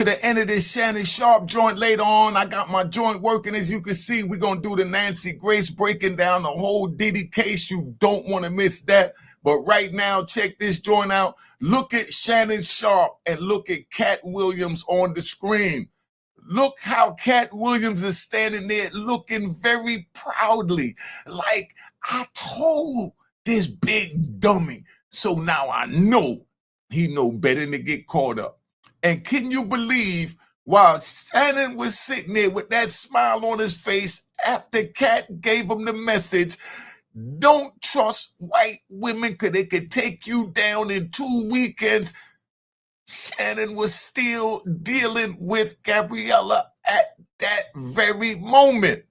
To the end of this Shannon Sharpe joint later on. I got my joint working. As you can see, we're going to do the Nancy Grace, breaking down the whole Diddy case. You don't want to miss that. But right now, check this joint out. Look at Shannon Sharpe and look at Katt Williams on the screen. Look how Katt Williams is standing there looking very proudly. Like, I told this big dummy. So now I know he know better than to get caught up. And can you believe, while Shannon was sitting there with that smile on his face after Katt gave him the message, don't trust white women because they could take you down in 2 weekends, Shannon was still dealing with Gabriella at that very moment.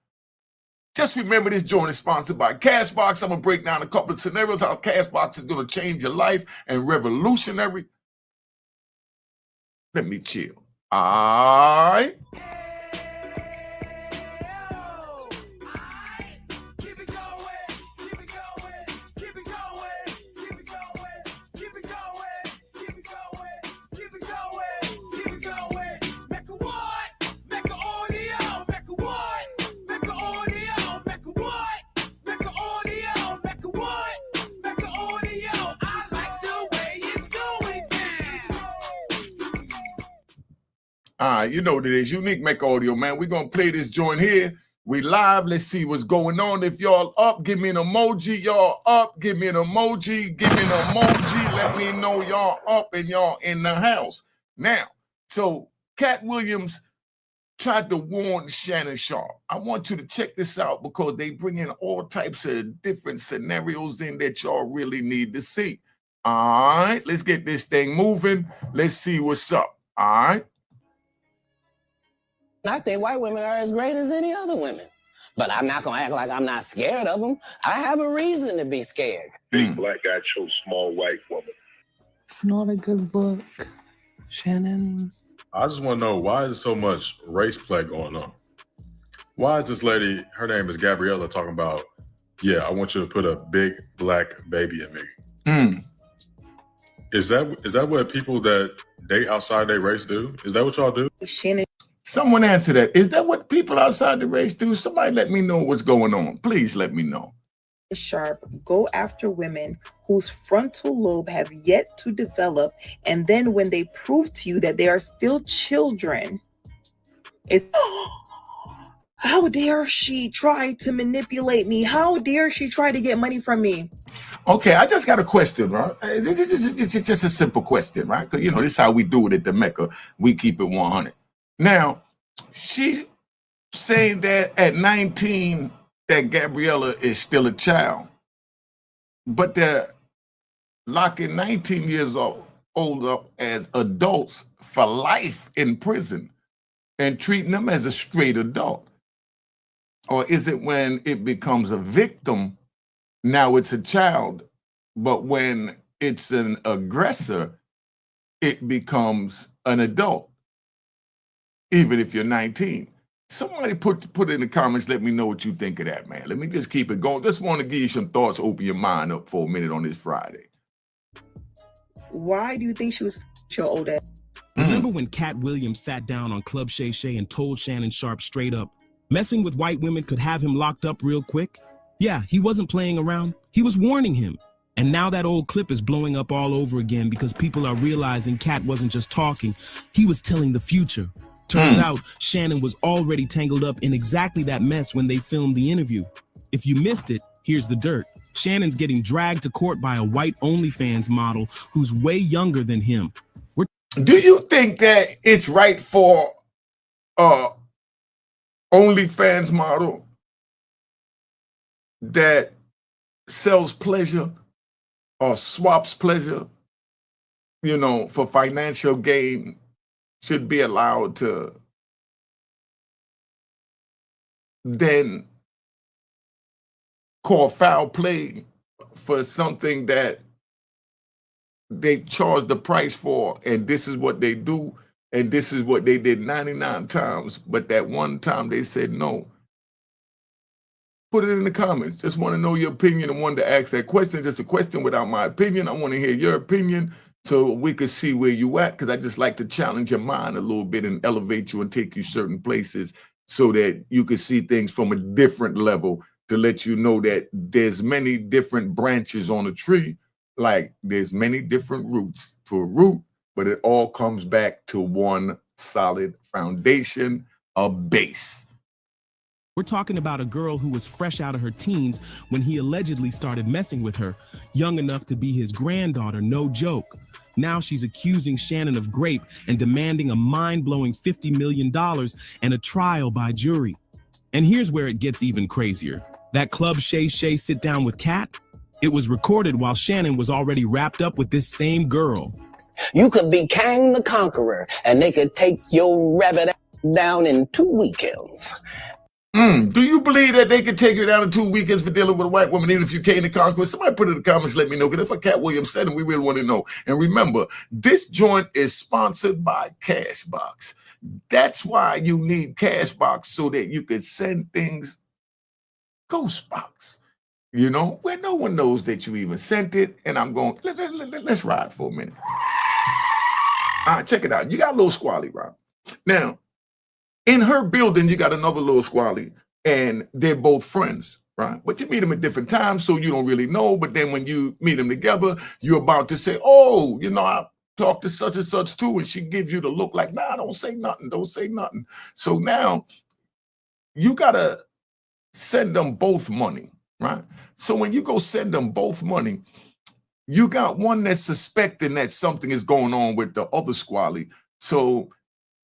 Just remember, this joint is sponsored by Cashbox. I'm going to break down a couple of scenarios, how Cashbox is going to change your life and revolutionary. Let me chill. All right. You know what it is. Unique Mecca Audio, man. We're going to play this joint here. We live. Let's see what's going on. If y'all up, give me an emoji. Y'all up, give me an emoji. Give me an emoji. Let me know y'all up and y'all in the house. Now, so Katt Williams tried to warn Shannon Sharpe. I want you to check this out because they bring in all types of different scenarios in that y'all really need to see. All right, let's get this thing moving. Let's see what's up. All right. I think white women are as great as any other women. But I'm not going to act like I'm not scared of them. I have a reason to be scared. Big black guy chose small white woman. It's not a good book, Shannon. I just want to know, why is so much race play going on? Why is this lady, her name is Gabriella, talking about, yeah, I want you to put a big black baby in me? Is that what people that date outside their race do? Is that what y'all do? Shannon. Someone answer that. Is that what people outside the race do? Somebody let me know what's going on. Please let me know. Sharpe go after women whose frontal lobe have yet to develop, and then when they prove to you that they are still children, it's how dare she try to manipulate me? How dare she try to get money from me? Okay, I just got a question, right? This is just a simple question, right? Because, you know, this is how we do it at the Mecca. We keep it 100. Now, she saying that at 19, that Gabriella is still a child, but they're locking 19 years old up as adults for life in prison and treating them as a straight adult. Or is it when it becomes a victim, now it's a child, but when it's an aggressor, it becomes an adult? Even if you're 19. Somebody put it in the comments. Let me know what you think of that, man. Let me just keep it going. Just want to give you some thoughts, open your mind up for a minute on this Friday. Why do you think she was your old ass? Remember when Katt Williams sat down on Club Shay and told Shannon Sharpe straight up, messing with white women could have him locked up real quick? Yeah, he wasn't playing around. He was warning him. And now that old clip is blowing up all over again because people are realizing Katt wasn't just talking. He was telling the future. Turns out Shannon was already tangled up in exactly that mess when they filmed the interview. If you missed it, here's the dirt. Shannon's getting dragged to court by a white OnlyFans model who's way younger than him. Do you think that it's right for OnlyFans model that sells pleasure or swaps pleasure, you know, for financial gain, should be allowed to then call foul play for something that they charge the price for, and this is what they do, and this is what they did 99 times, but that one time they said no? Put it in the comments. Just want to know your opinion and wanted to ask that question. Just a question without my opinion. I want to hear your opinion. so we could see where you at, because I just like to challenge your mind a little bit and elevate you and take you certain places so that you can see things from a different level, to let you know that there's many different branches on a tree, like there's many different roots to a root, but it all comes back to one solid foundation, a base. We're talking about a girl who was fresh out of her teens when he allegedly started messing with her, young enough to be his granddaughter, no joke. Now she's accusing Shannon of rape and demanding a mind-blowing $50 million and a trial by jury. And here's where it gets even crazier. That Club Shay sit down with Katt, it was recorded while Shannon was already wrapped up with this same girl. You could be Kang the Conqueror, and they could take your rabbit ass down in 2 weekends. Do you believe that they could take you down in 2 weekends for dealing with a white woman, even if you came to conquer? Somebody put it in the comments, let me know, because that's what Katt Williams said, and we really want to know. And remember, this joint is sponsored by Cashbox. That's why you need Cashbox, so that you could send things Ghostbox, you know, where no one knows that you even sent it. And I'm going, let's ride for a minute. All right, check it out. You got a little squally, right? Now, in her building, you got another little squally, and they're both friends, right? But you meet them at different times, so you don't really know. But then when you meet them together, you're about to say, oh, you know, I talked to such and such too, and she gives you the look like, nah, don't say nothing, don't say nothing. So now you got to send them both money, right? So when you go send them both money, you got one that's suspecting that something is going on with the other squally. So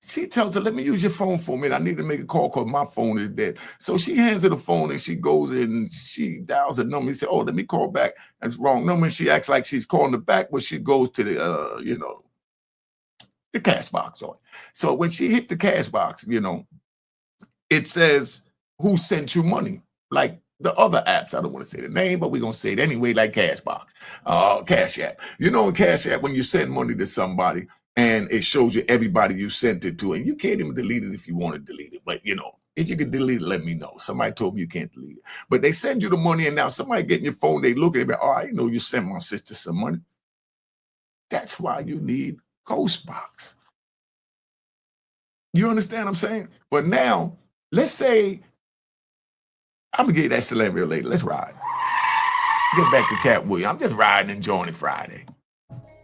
she tells her, let me use your phone for a minute. I need to make a call because my phone is dead. So she hands her the phone, and she goes in, she dials a number. He said, oh, let me call back. That's the wrong number. And she acts like she's calling her back, but she goes to the, you know, the cash box on it. So when she hit the cash box, you know, it says, who sent you money? Like the other apps. I don't want to say the name, but we're going to say it anyway, like Cashbox, Cash App. You know, in Cash App, when you send money to somebody, and it shows you everybody you sent it to, and you can't even delete it if you want to delete it. But, you know, if you can delete it, let me know. Somebody told me you can't delete it. But they send you the money, and now somebody getting your phone, they look at it, oh, I know you sent my sister some money. That's why you need Ghostbox. You understand what I'm saying? But now, let's say, I'm going to get that scenario later. Let's ride. Get back to Katt Williams. I'm just riding and enjoying it Friday.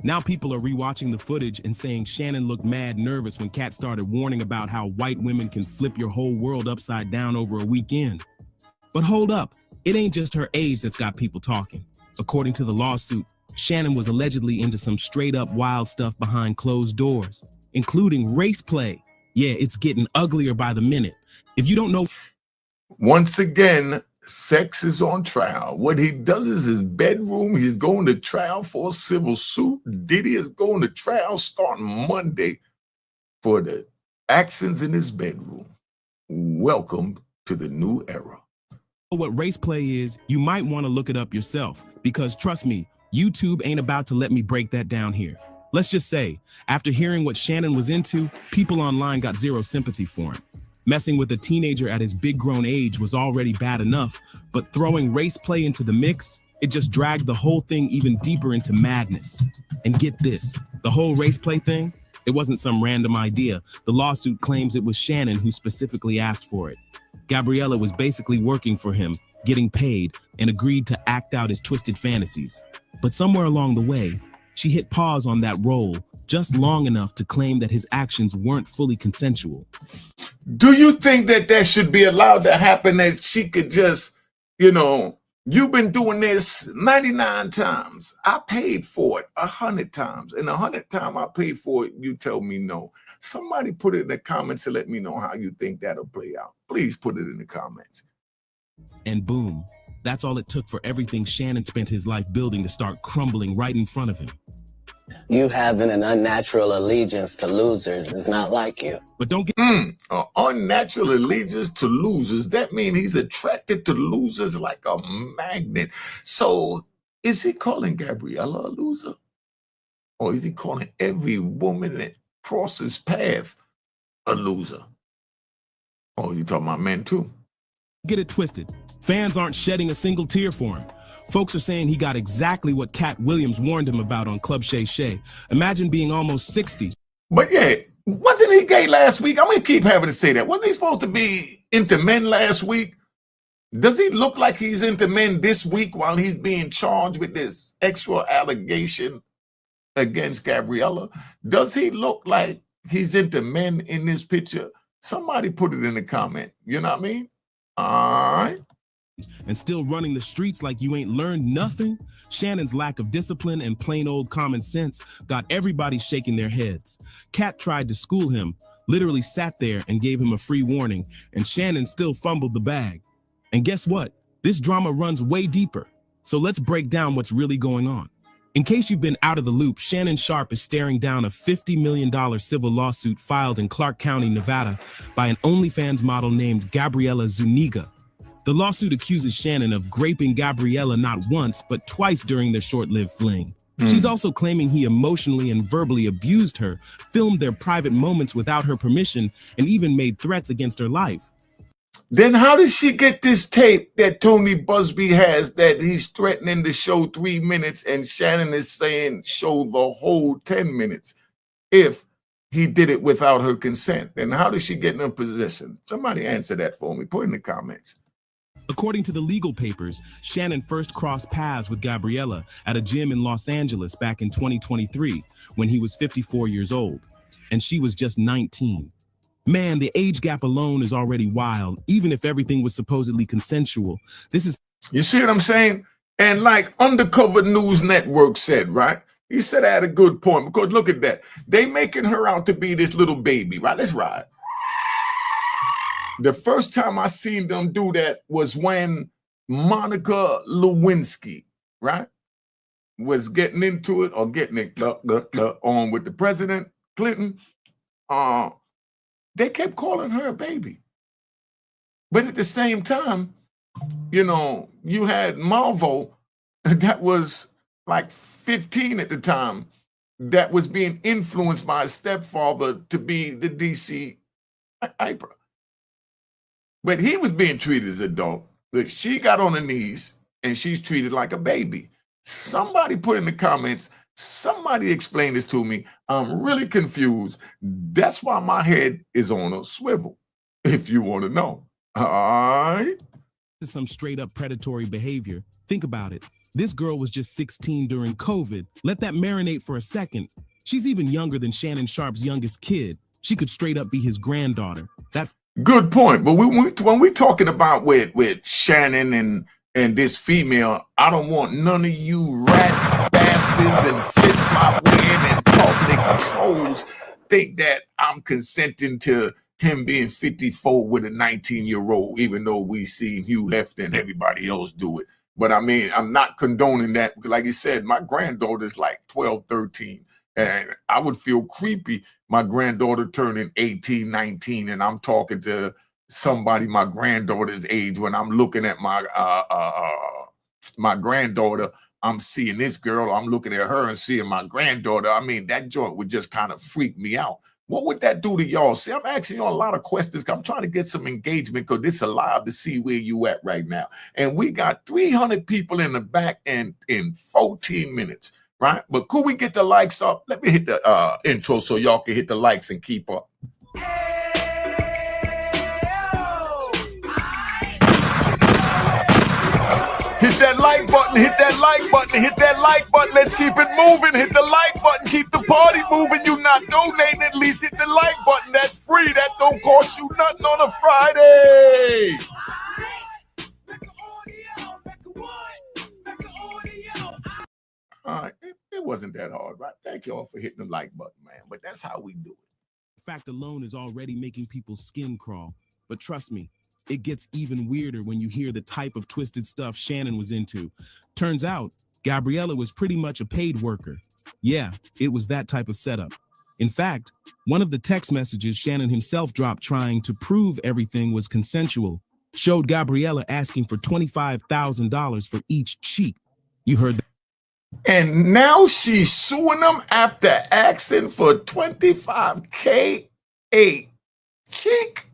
Now people are rewatching the footage and saying Shannon looked mad nervous when Katt started warning about how white women can flip your whole world upside down over a weekend. But hold up, it ain't just her age that's got people talking. According to the lawsuit, Shannon was allegedly into some straight up wild stuff behind closed doors, including race play. Yeah, it's getting uglier by the minute. If you don't know... Once again, sex is on trial. What he does is his bedroom. He's going to trial for a civil suit. Diddy is going to trial starting Monday for the actions in his bedroom. Welcome to the new era. What race play is, you might want to look it up yourself, because trust me, YouTube ain't about to let me break that down here. Let's just say, after hearing what Shannon was into, people online got zero sympathy for him. Messing with a teenager at his big grown age was already bad enough, but throwing race play into the mix, it just dragged the whole thing even deeper into madness. And get this, the whole race play thing, it wasn't some random idea. The lawsuit claims it was Shannon who specifically asked for it. Gabriella was basically working for him, getting paid, and agreed to act out his twisted fantasies. But somewhere along the way, she hit pause on that role just long enough to claim that his actions weren't fully consensual. Do you think that that should be allowed to happen, that she could just, you know, you've been doing this 99 times. I paid for it 100 times. And 100 times I paid for it, you tell me no. Somebody put it in the comments and let me know how you think that'll play out. Please put it in the comments. And boom, that's all it took for everything Shannon spent his life building to start crumbling right in front of him. You having an unnatural allegiance to losers is not like you. But don't get An unnatural allegiance to losers. That means he's attracted to losers like a magnet. So is he calling Gabriella a loser? Or is he calling every woman that crosses path a loser? Or is he talking about men too? get it twisted. Fans aren't shedding a single tear for him. Folks are saying he got exactly what Katt Williams warned him about on Club Shay. Imagine being almost 60. But yeah, wasn't he gay last week? I'm going to keep having to say that. Wasn't he supposed to be into men last week? Does he look like he's into men this week while he's being charged with this extra allegation against Gabriella? Does he look like he's into men in this picture? Somebody put it in the comment. You know what I mean? All right. And still running the streets like you ain't learned nothing? Shannon's lack of discipline and plain old common sense got everybody shaking their heads. Katt tried to school him, literally sat there and gave him a free warning, and Shannon still fumbled the bag. And guess what? This drama runs way deeper. So let's break down what's really going on. In case you've been out of the loop, Shannon Sharpe is staring down a $50 million civil lawsuit filed in Clark County, Nevada by an OnlyFans model named Gabriella Zuniga. The lawsuit accuses Shannon of graping Gabriella not once, but twice during their short-lived fling. She's also claiming he emotionally and verbally abused her, filmed their private moments without her permission, and even made threats against her life. Then how did she get this tape that Tony Busby has that he's threatening to show 3 minutes and Shannon is saying show the whole 10 minutes if he did it without her consent? And how did she get in her possession? Somebody answer that for me. Put in the comments. According to the legal papers, Shannon first crossed paths with Gabriella at a gym in Los Angeles back in 2023 when he was 54 years old, and she was just 19. Man, the age gap alone is already wild, even if everything was supposedly consensual. This is... You see what I'm saying? And like Undercover News Network said, right? He said I had a good point, because look at that. They making her out to be this little baby, right? Let's ride. The first time I seen them do that was when Monica Lewinsky, right, was getting into it or getting it on with the President Clinton. They kept calling her a baby. But at the same time, you know, you had Malvo that was like 15 at the time that was being influenced by his stepfather to be the DC hyper. But he was being treated as an adult. Look, she got on her knees and she's treated like a baby. Somebody put in the comments, somebody explain this to me. I'm really confused. That's why my head is on a swivel, if you want to know. All right. This is some straight up predatory behavior. Think about it. This girl was just 16 during COVID. Let that marinate for a second. She's even younger than Shannon Sharpe's youngest kid. She could straight up be his granddaughter. That... Good point. But when we're talking about with Shannon and this female, I don't want none of you rat bastards and flip-flop wearing and public trolls think that I'm consenting to him being 54 with a 19-year-old, even though we see Hugh Hefner and everybody else do it. But I mean, I'm not condoning that, because like you said, my granddaughter's like 12, 13. And I would feel creepy, my granddaughter turning 18, 19, and I'm talking to somebody my granddaughter's age when I'm looking at my my granddaughter. I'm seeing this girl, I'm looking at her and seeing my granddaughter. I mean, that joint would just kind of freak me out. What would that do to y'all? See, I'm asking y'all a lot of questions. I'm trying to get some engagement because this is live to see where you at right now. And we got 300 people in the back and in 14 minutes. Right? But could we get the likes up? Let me hit the intro so y'all can hit the likes and keep up. Hit that like button, hit that like button, hit that like button. Let's keep it moving. Hit the like button, keep the party moving. You not donating, at least hit the like button. That's free. That don't cost you nothing on a Friday. All right, it wasn't that hard, right? Thank y'all for hitting the like button, man. But that's how we do it. The fact alone is already making people's skin crawl. But trust me, it gets even weirder when you hear the type of twisted stuff Shannon was into. Turns out, Gabriella was pretty much a paid worker. Yeah, it was that type of setup. In fact, one of the text messages Shannon himself dropped trying to prove everything was consensual showed Gabriella asking for $25,000 for each cheek. You heard that? And now she's suing them after asking for $25K a cheek.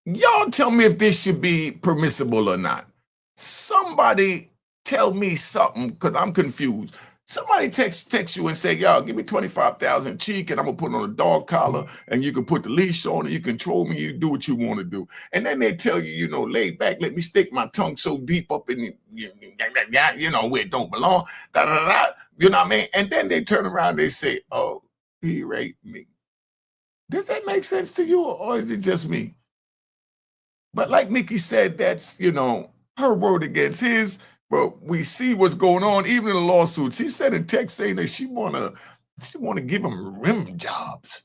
Y'all tell me if this should be permissible or not. Somebody tell me something, because I'm confused. Somebody text you and say, y'all, give me 25,000 cheek and I'm gonna put on a dog collar and you can put the leash on and you control me, you do what you want to do. And then they tell you, you know, lay back, let me stick my tongue so deep up in you know, where it don't belong. Da, da, da, you know what I mean? And then they turn around and they say, oh, he raped me. Does that make sense to you, or is it just me? But like Nikki said, that's, you know, her word against his. But we see what's going on, even in the lawsuit. She said in text saying that she wanna give him rim jobs.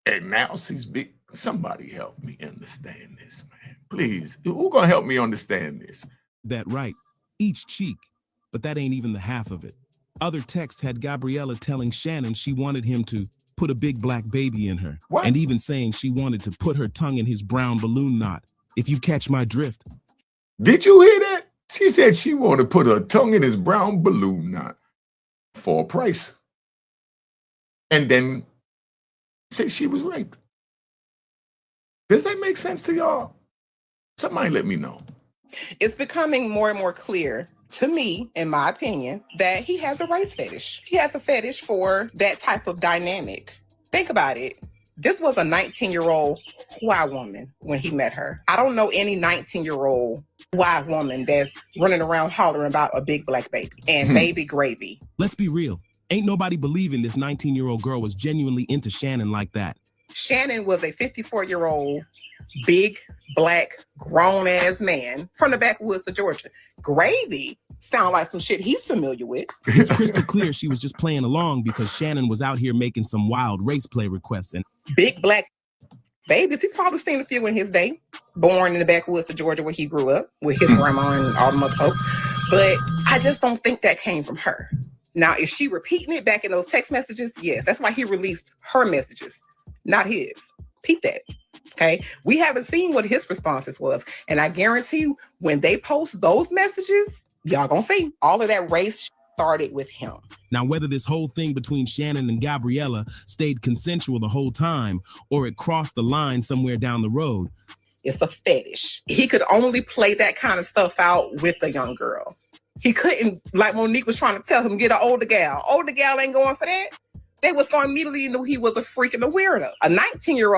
And now she's big. Somebody help me understand this, man. Please. Who gonna help me understand this? That right, each cheek, but that ain't even the half of it. Other texts had Gabriella telling Shannon she wanted him to put a big black baby in her. What? And even saying she wanted to put her tongue in his brown balloon knot, if you catch my drift. Did you hear that? She said she wanted to put her tongue in his brown balloon knot for a price. And then say she was raped. Does that make sense to y'all? Somebody let me know. It's becoming more and more clear to me, in my opinion, that he has a race fetish. He has a fetish for that type of dynamic. Think about it. This was a 19-year-old white woman when he met her. I don't know any 19-year-old white woman that's running around hollering about a big black baby and baby gravy. Let's be real. Ain't nobody believing this 19-year-old girl was genuinely into Shannon like that. Shannon was a 54-year-old, big, black, grown-ass man from the backwoods of Georgia. Gravy sound like some shit he's familiar with. It's crystal clear she was just playing along because Shannon was out here making some wild race play requests. And big black babies, he probably seen a few in his day. Born in the backwoods of Georgia where he grew up with his grandma and all the other folks. But I just don't think that came from her. Now, is she repeating it back in those text messages? Yes, that's why he released her messages, not his. Peep that. Okay, we haven't seen what his responses was. And I guarantee you, when they post those messages, y'all gonna see all of that race started with him. Now, whether this whole thing between Shannon and Gabriella stayed consensual the whole time or it crossed the line somewhere down the road, it's a fetish. He could only play that kind of stuff out with a young girl. He couldn't, like Monique was trying to tell him, get an older gal. Older gal ain't going for that. They was going to immediately know he was a freak and a weirdo. A 19-year-old.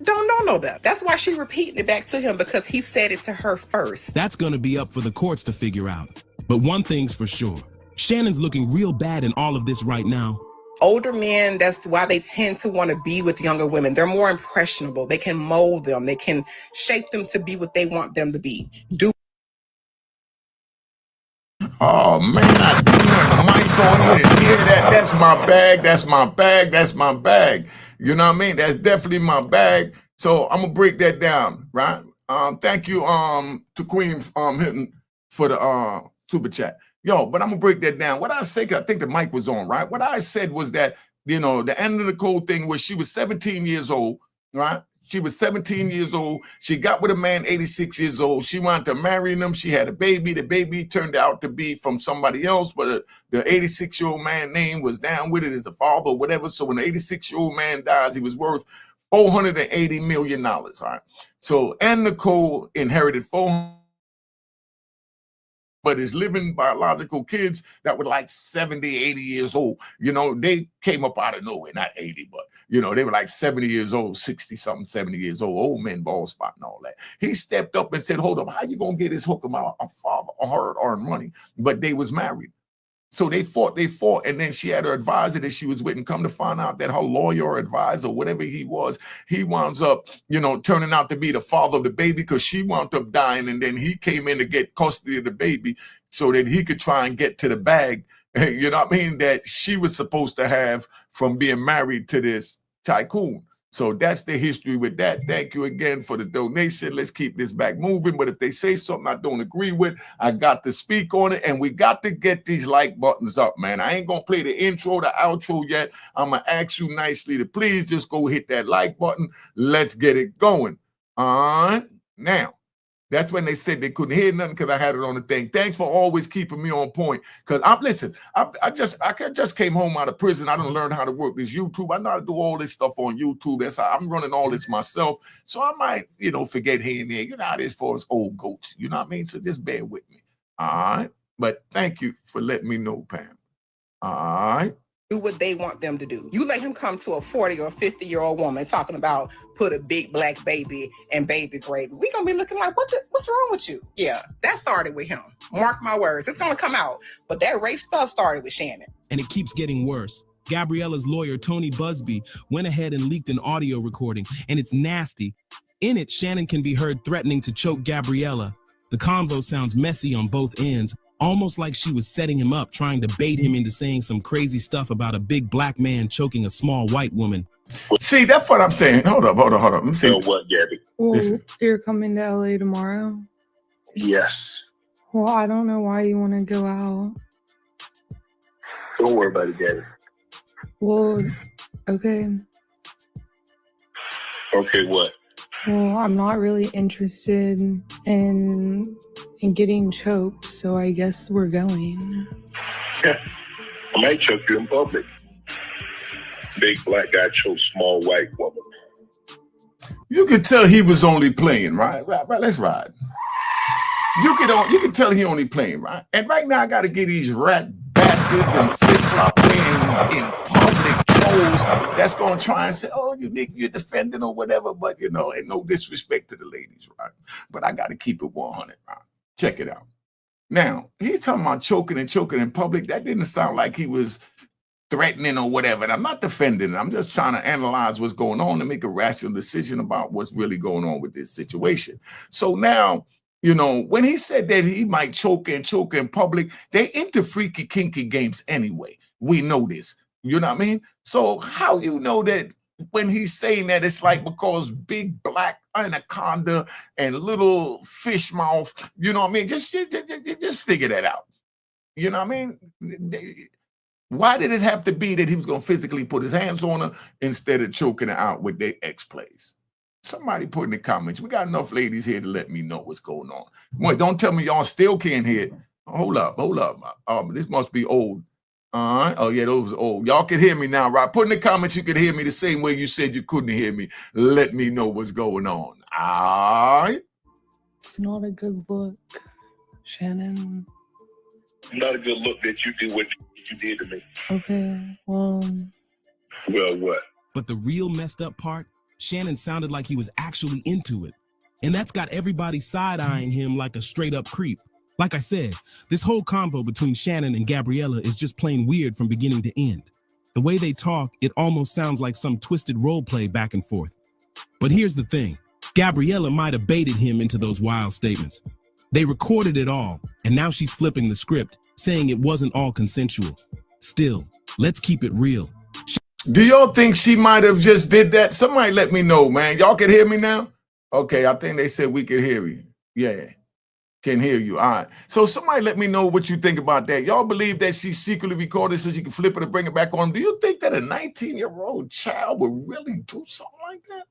Don't know that. That's why she repeating it back to him, because he said it to her first. that's going to be up for the courts to figure out. But one thing's for sure, Shannon's looking real bad in all of this right now. Older men, that's why they tend to want to be with younger women. They're more impressionable. They can mold them. They can shape them to be what they want them to be. Oh man, I didn't have the mic on. You didn't hear that? That's my bag. That's my bag. That's my bag. You know what I mean? That's definitely my bag. So I'm gonna break that down, right? Thank you to Queen Hinton for the super chat. Yo, but I'm gonna break that down. What I say, 'cause I think the mic was on, right? What I said was that, you know, the end of the cold thing was she was 17 years old, right? She was 17 years old. She got with a man 86 years old. She wanted to marry him. She had a baby. The baby turned out to be from somebody else, but the 86-year-old man name was down with it as a father or whatever. So when the 86-year-old man dies, he was worth $480 million, all right? So Ann Nicole inherited but his living biological kids that were like 70, 80 years old, you know, they came up out of nowhere, not 80, but, you know, they were like 70 years old, 60-something, 70 years old men, ball spot and all that. He stepped up and said, hold up, how you going to get his hooker out? A father or her earn money? But they was married. So they fought, and then she had her advisor that she was with, and come to find out that her lawyer or advisor, whatever he was, he winds up, you know, turning out to be the father of the baby because she wound up dying, and then he came in to get custody of the baby so that he could try and get to the bag, you know what I mean, that she was supposed to have from being married to this tycoon. So that's the history with that. Thank you again for the donation. Let's keep this back moving. But if they say something I don't agree with, I got to speak on it. And we got to get these like buttons up, man. I ain't going to play the intro, the outro yet. I'm going to ask you nicely to please just go hit that like button. Let's get it going. All right. Now, that's when they said they couldn't hear nothing because I had it on the thing. Thanks for always keeping me on point. Because I just came home out of prison. I done learned how to work this YouTube. I know how to do all this stuff on YouTube. That's how I'm running all this myself. So I might, you know, forget here and there. You know how it is for us old goats. You know what I mean? So just bear with me. All right. But thank you for letting me know, Pam. All right. Do what they want them to do. You let him come to a 40 or 50-year-old woman talking about put a big black baby and baby gravy. We gonna be looking like, what's wrong with you? Yeah, that started with him. Mark my words, it's gonna come out. But that race stuff started with Shannon. And it keeps getting worse. Gabriella's lawyer, Tony Busby, went ahead and leaked an audio recording, and it's nasty. In it, Shannon can be heard threatening to choke Gabriella. The convo sounds messy on both ends, almost like she was setting him up, trying to bait him into saying some crazy stuff about a big black man choking a small white woman. See, that's what I'm saying. Hold up. Let me see. You know what, Gabby? Well, you're coming to LA tomorrow? Yes. Well, I don't know why you want to go out. Don't worry about it, Gabby. Well, okay. Okay, what? Well, I'm not really interested in getting choked, so I guess we're going. Yeah. I might choke you in public. Big black guy choked small white woman. You could tell he was only playing, right? Right, let's ride. You can tell he only playing, right? And right now I got to get these rat bastards and flip-flop in public trolls that's going to try and say, oh, you're defending or whatever, but, you know, and no disrespect to the ladies, right? But I got to keep it 100, right? Check it out. Now, he's talking about choking in public. That didn't sound like he was threatening or whatever. And I'm not defending it. I'm just trying to analyze what's going on and make a rational decision about what's really going on with this situation. So now, you know, when he said that he might choke in public, they into freaky, kinky games anyway. We know this. You know what I mean? So how you know that when he's saying that it's like because big black anaconda and little fish mouth, you know what I mean? Just figure that out. You know what I mean? Why did it have to be that he was going to physically put his hands on her instead of choking her out with their ex-plays? Somebody put in the comments. We got enough ladies here to let me know what's going on. Wait, don't tell me y'all still can't hear it. Hold up. This must be old. All right. Oh, yeah, those are old. Y'all can hear me now, right? Put in the comments you could hear me the same way you said you couldn't hear me. Let me know what's going on. All right? It's not a good look, Shannon. Not a good look that you do what you did to me. Okay, well, what? But the real messed up part, Shannon sounded like he was actually into it. And that's got everybody side-eyeing him like a straight-up creep. Like I said, this whole convo between Shannon and Gabriella is just plain weird from beginning to end. The way they talk, it almost sounds like some twisted role play back and forth. But here's the thing. Gabriella might have baited him into those wild statements. They recorded it all, and now she's flipping the script, saying it wasn't all consensual. Still, let's keep it real. Do y'all think she might have just did that? Somebody let me know, man. Y'all can hear me now? Okay, I think they said we could hear you. Yeah, can hear you. All right. So somebody let me know what you think about that. Y'all believe that she secretly recorded so she can flip it and bring it back on? Do you think that a 19-year-old child would really do something like that?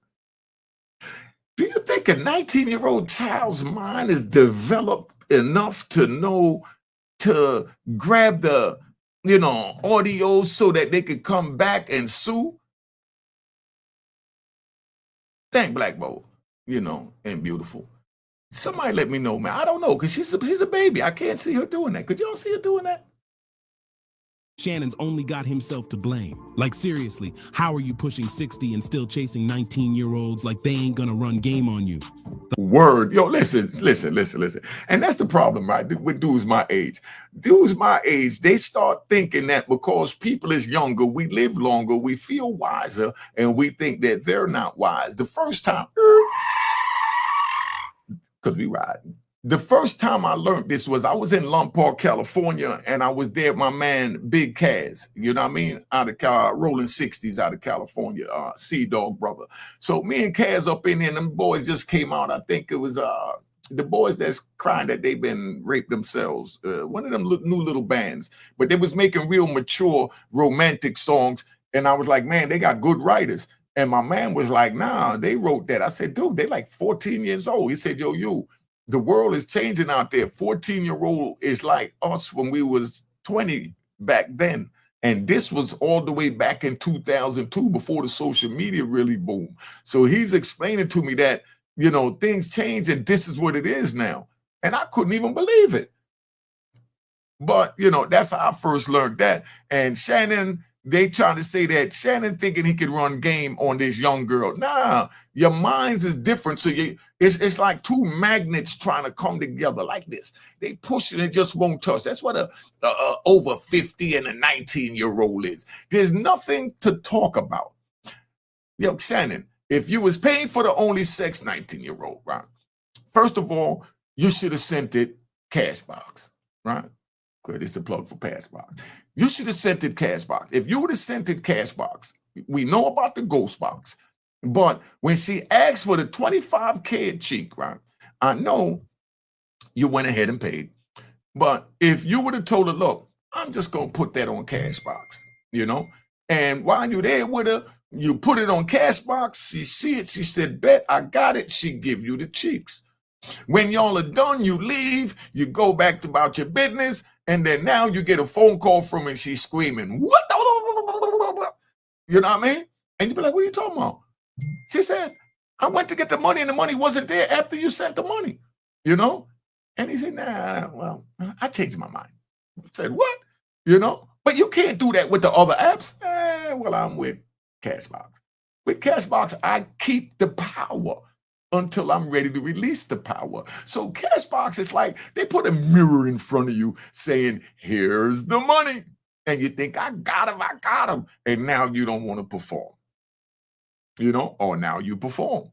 Do you think a 19-year-old child's mind is developed enough to know to grab the, audio so that they could come back and sue? Thank Black Bowl, and beautiful. Somebody let me know, man. I don't know, because she's a baby. I can't see her doing that. Could y'all see her doing that? Shannon's only got himself to blame. Like, seriously, how are you pushing 60 and still chasing 19-year-olds like they ain't gonna run game on you? Word. Yo, listen. And that's the problem, right, with dudes my age. Dudes my age, they start thinking that because people is younger, we live longer, we feel wiser, and we think that they're not wise. The first time, because we riding. The first time I learned this was I was in Lone Park, California, and I was there with my man, Big Kaz, you know what I mean? Out of rolling 60s out of California, Sea Dog brother. So me and Kaz up in there, and them boys just came out. I think it was the boys that's crying that they've been raped themselves. One of them new little bands, but they was making real mature romantic songs. And I was like, man, they got good writers. And my man was like, nah, they wrote that. I said, dude, they like 14 years old. He said, yo, the world is changing out there. 14-year-old is like us when we was 20 back then. And this was all the way back in 2002 before the social media really boomed. So he's explaining to me that, things change and this is what it is now. And I couldn't even believe it. But, that's how I first learned that. And Shannon, they trying to say that Shannon thinking he could run game on this young girl. Nah, your minds is different. So it's like two magnets trying to come together like this. They push it and just won't touch. That's what a over 50 and a 19-year-old is. There's nothing to talk about. Yo, Shannon, if you was paying for the only sex 19-year-old, right? First of all, you should have sent it Cashbox, right? Good, it's a plug for Passbox. You should have sent it Cashbox. If you would have sent it Cashbox, we know about the ghost box. But when she asked for the $25K cheek, right? I know you went ahead and paid. But if you would have told her, look, I'm just going to put that on Cashbox, And while you're there with her, you put it on Cashbox. She see it. She said, bet, I got it. She give you the cheeks. When y'all are done, you leave. You go back about your business. And then now you get a phone call from her and she's screaming, what? You know what I mean? And you be like, what are you talking about? She said, I went to get the money and the money wasn't there after you sent the money, And he said, nah, well, I changed my mind. I said, what? But you can't do that with the other apps. Well, I'm with Cashbox. With Cashbox, I keep the power until I'm ready to release the power. So Cashbox is like they put a mirror in front of you saying, here's the money. And you think, I got him. And now you don't want to perform. Or now you perform.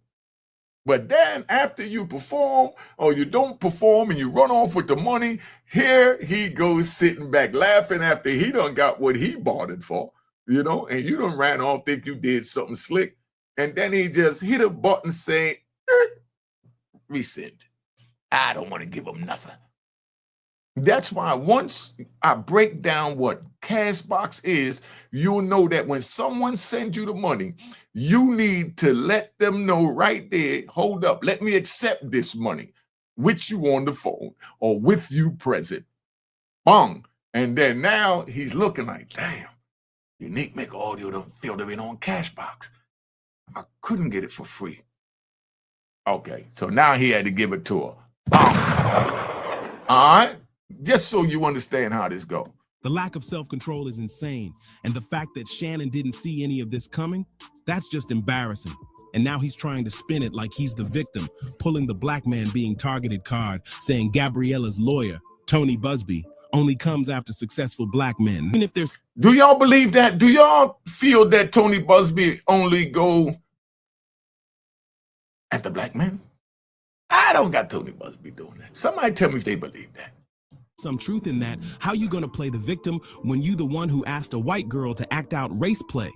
But then after you perform or you don't perform and you run off with the money, here he goes sitting back laughing after he done got what he bought it for, and you done ran off, think you did something slick. And then he just hit a button saying, rescind. I don't want to give him nothing. That's why once I break down what Cashbox is, you'll know that when someone sends you the money, you need to let them know right there, hold up, let me accept this money with you on the phone or with you present. Bong. And then now he's looking like, damn, Unique Make Audio done filtered in on Cashbox. I couldn't get it for free. Okay, so now he had to give it to her. Bong. All right. Just so you understand how this goes. The lack of self-control is insane. And the fact that Shannon didn't see any of this coming, that's just embarrassing. And now he's trying to spin it like he's the victim, pulling the black man being targeted card, saying Gabriella's lawyer, Tony Busby, only comes after successful black men. Even if there's Do y'all believe that? Do y'all feel that Tony Busby only go after black men? I don't got Tony Busby doing that. Somebody tell me if they believe that. some truth in that, how you gonna play the victim when you the one who asked a white girl to act out race play?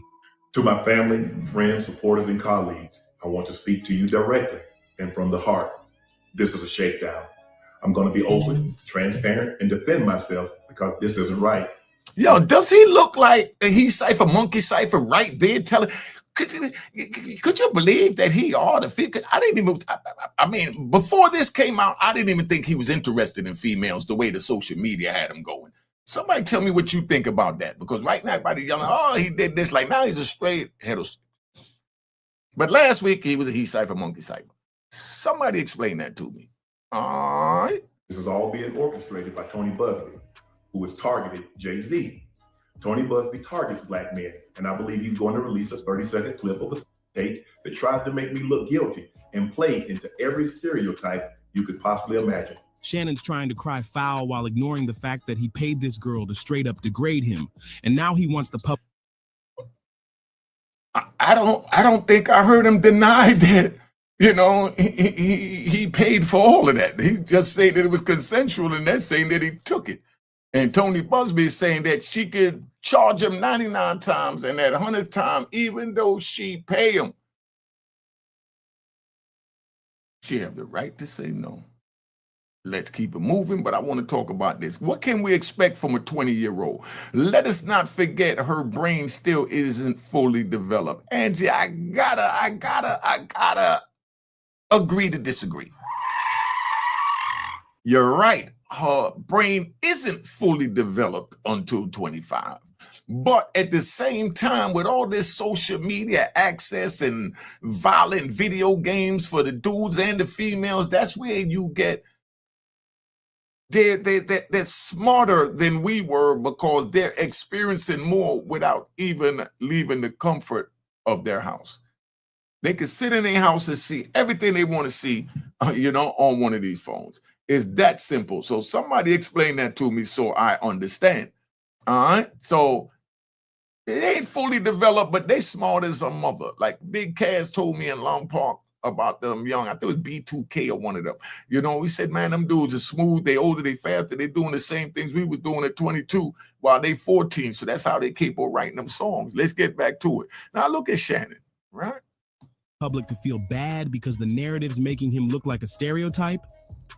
To my family, friends, supporters, and colleagues, I want to speak to you directly and from the heart. This is a shakedown. I'm going to be open, transparent, and defend myself because this isn't right. Yo, does he look like he cipher, monkey cipher right there telling? Could you believe that he ought to fit? I didn't even, I mean, before this came out, I didn't even think he was interested in females the way the social media had him going. Somebody tell me what you think about that, because right now everybody's yelling, oh, he did this. Like now he's a straight heterosexual. But last week he was a he cipher, monkey cipher. Somebody explain that to me. All right. This is all being orchestrated by Tony Busby, who has targeted Jay-Z. Tony Busby targets black men, and I believe he's going to release a 30-second clip of a tape that tries to make me look guilty and play into every stereotype you could possibly imagine. Shannon's trying to cry foul while ignoring the fact that he paid this girl to straight up degrade him, and now he wants the pup. I don't think I heard him deny that. You know, he paid for all of that. He just saying that it was consensual, and that's saying that he took it. And Tony Busby is saying that she could charge him 99 times, and that 100th time, even though she pay him, she have the right to say no. Let's keep it moving, but I want to talk about this. What can we expect from a 20-year-old? Let us not forget her brain still isn't fully developed. Angie, I gotta agree to disagree. You're right. Her brain isn't fully developed until 25. But at the same time, with all this social media access and violent video games for the dudes and the females, that's where you get they're smarter than we were because they're experiencing more without even leaving the comfort of their house. They can sit in their house and see everything they want to see, on one of these phones. It's that simple. So somebody explain that to me so I understand. All right. So it ain't fully developed, but they smart as a mother. Like Big Cass told me in Long Park about them young. I think it was B2K or one of them. He said, man, them dudes are smooth. They older, they faster. They doing the same things we was doing at 22 while they 14. So that's how they capable of writing them songs. Let's get back to it. Now look at Shannon, right? Public to feel bad because the narrative's making him look like a stereotype?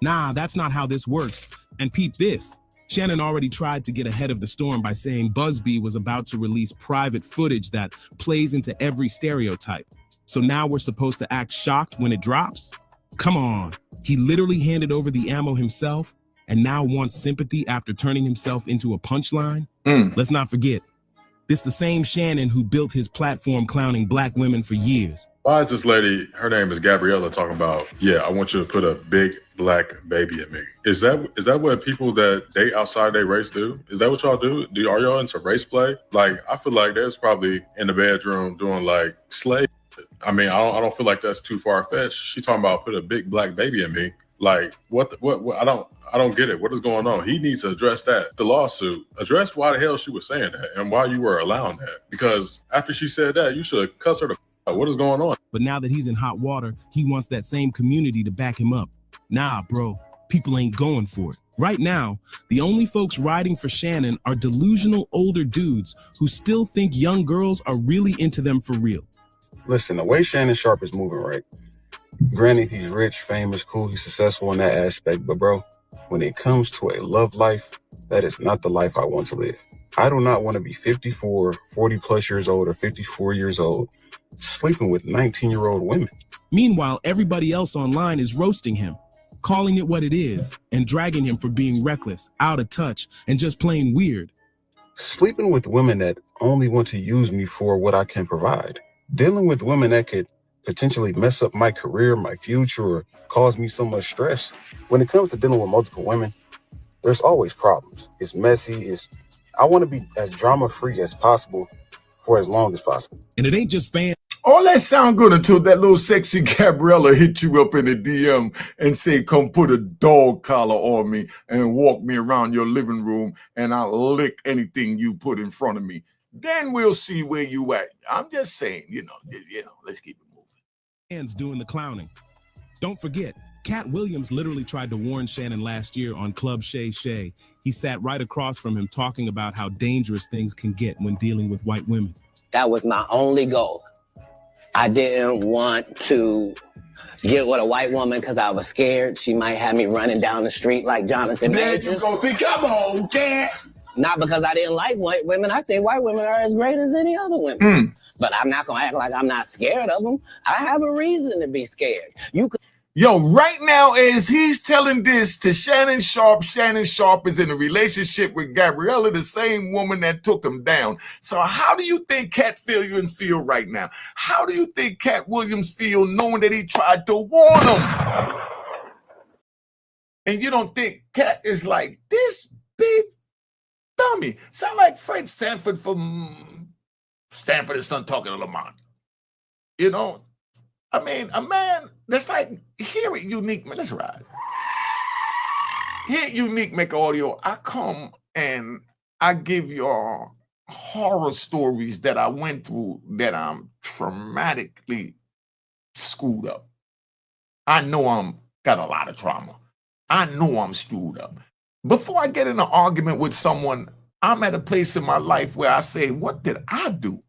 Nah, that's not how this works. And peep this. Shannon already tried to get ahead of the storm by saying Busby was about to release private footage that plays into every stereotype. So now we're supposed to act shocked when it drops? Come on. He literally handed over the ammo himself and now wants sympathy after turning himself into a punchline? Let's not forget, this the same Shannon who built his platform clowning black women for years. Why is this lady, her name is Gabriella, talking about, yeah, I want you to put a big black baby in me? Is that what people that date outside their race do? Is that what y'all do? Are y'all into race play? Like, I feel like there's probably in the bedroom doing like slave. I mean, I don't feel like that's too far-fetched. She talking about put a big black baby in me. Like, what I don't get it. What is going on? He needs to address that. The lawsuit, address why the hell she was saying that and why you were allowing that. Because after she said that, you should have cussed her to what is going on? But now that he's in hot water, he wants that same community to back him up. Nah, bro, people ain't going for it. Right now, the only folks riding for Shannon are delusional older dudes who still think young girls are really into them for real. Listen, the way Shannon Sharpe is moving, right? Granted, he's rich, famous, cool, he's successful in that aspect, but bro, when it comes to a love life, that is not the life I want to live. I do not want to be 54, 40 plus years old or 54 years old, sleeping with 19-year-old women. Meanwhile, everybody else online is roasting him, calling it what it is, and dragging him for being reckless, out of touch, and just plain weird. Sleeping with women that only want to use me for what I can provide. Dealing with women that could potentially mess up my career, my future, or cause me so much stress. When it comes to dealing with multiple women, there's always problems. It's messy. I want to be as drama-free as possible for as long as possible. And it ain't just fans. All that sound good until that little sexy Gabriella hit you up in the DM and say, come put a dog collar on me and walk me around your living room and I'll lick anything you put in front of me. Then we'll see where you at. I'm just saying, let's keep it moving. Hands doing the clowning. Don't forget, Katt Williams literally tried to warn Shannon last year on Club Shay. He sat right across from him talking about how dangerous things can get when dealing with white women. That was my only goal. I didn't want to get with a white woman because I was scared she might have me running down the street like Jonathan Majors. There you go. Come on, Katt. Not because I didn't like white women. I think white women are as great as any other women. But I'm not going to act like I'm not scared of them. I have a reason to be scared. Yo, right now, as he's telling this to Shannon Sharpe is in a relationship with Gabriella, the same woman that took him down. So how do you think Katt Williams feel right now? How do you think Katt Williams feel knowing that he tried to warn him? And you don't think Katt is like this big dummy? Sound like Fred Sanford from Stanford and Son talking to Lamont. You know? I mean, a man that's like, hear it, Unique, man, let's ride. Here at Unique Mecca Audio, I come and I give y'all horror stories that I went through that I'm traumatically screwed up. I know I'm got a lot of trauma. I know I'm screwed up. Before I get in an argument with someone, I'm at a place in my life where I say, what did I do?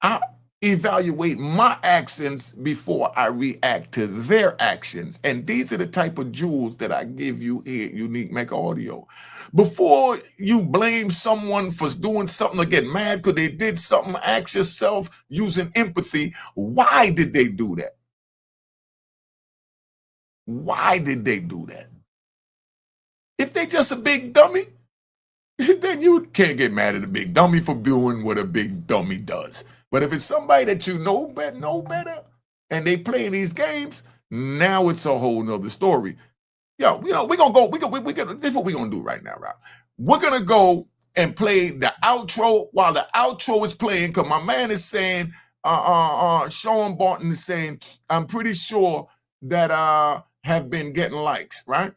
I evaluate my actions before I react to their actions. And these are the type of jewels that I give you here at Unique Mecca Audio. Before you blame someone for doing something or get mad because they did something, ask yourself using empathy, why did they do that? Why did they do that? If they just a big dummy, then you can't get mad at a big dummy for doing what a big dummy does. But if it's somebody that you know better, and they playing these games, now it's a whole nother story. Yo, we're gonna go. This is what we're gonna do right now, Rob. We're gonna go and play the outro while the outro is playing, because my man is saying, Sean Barton is saying, I'm pretty sure that have been getting likes, right?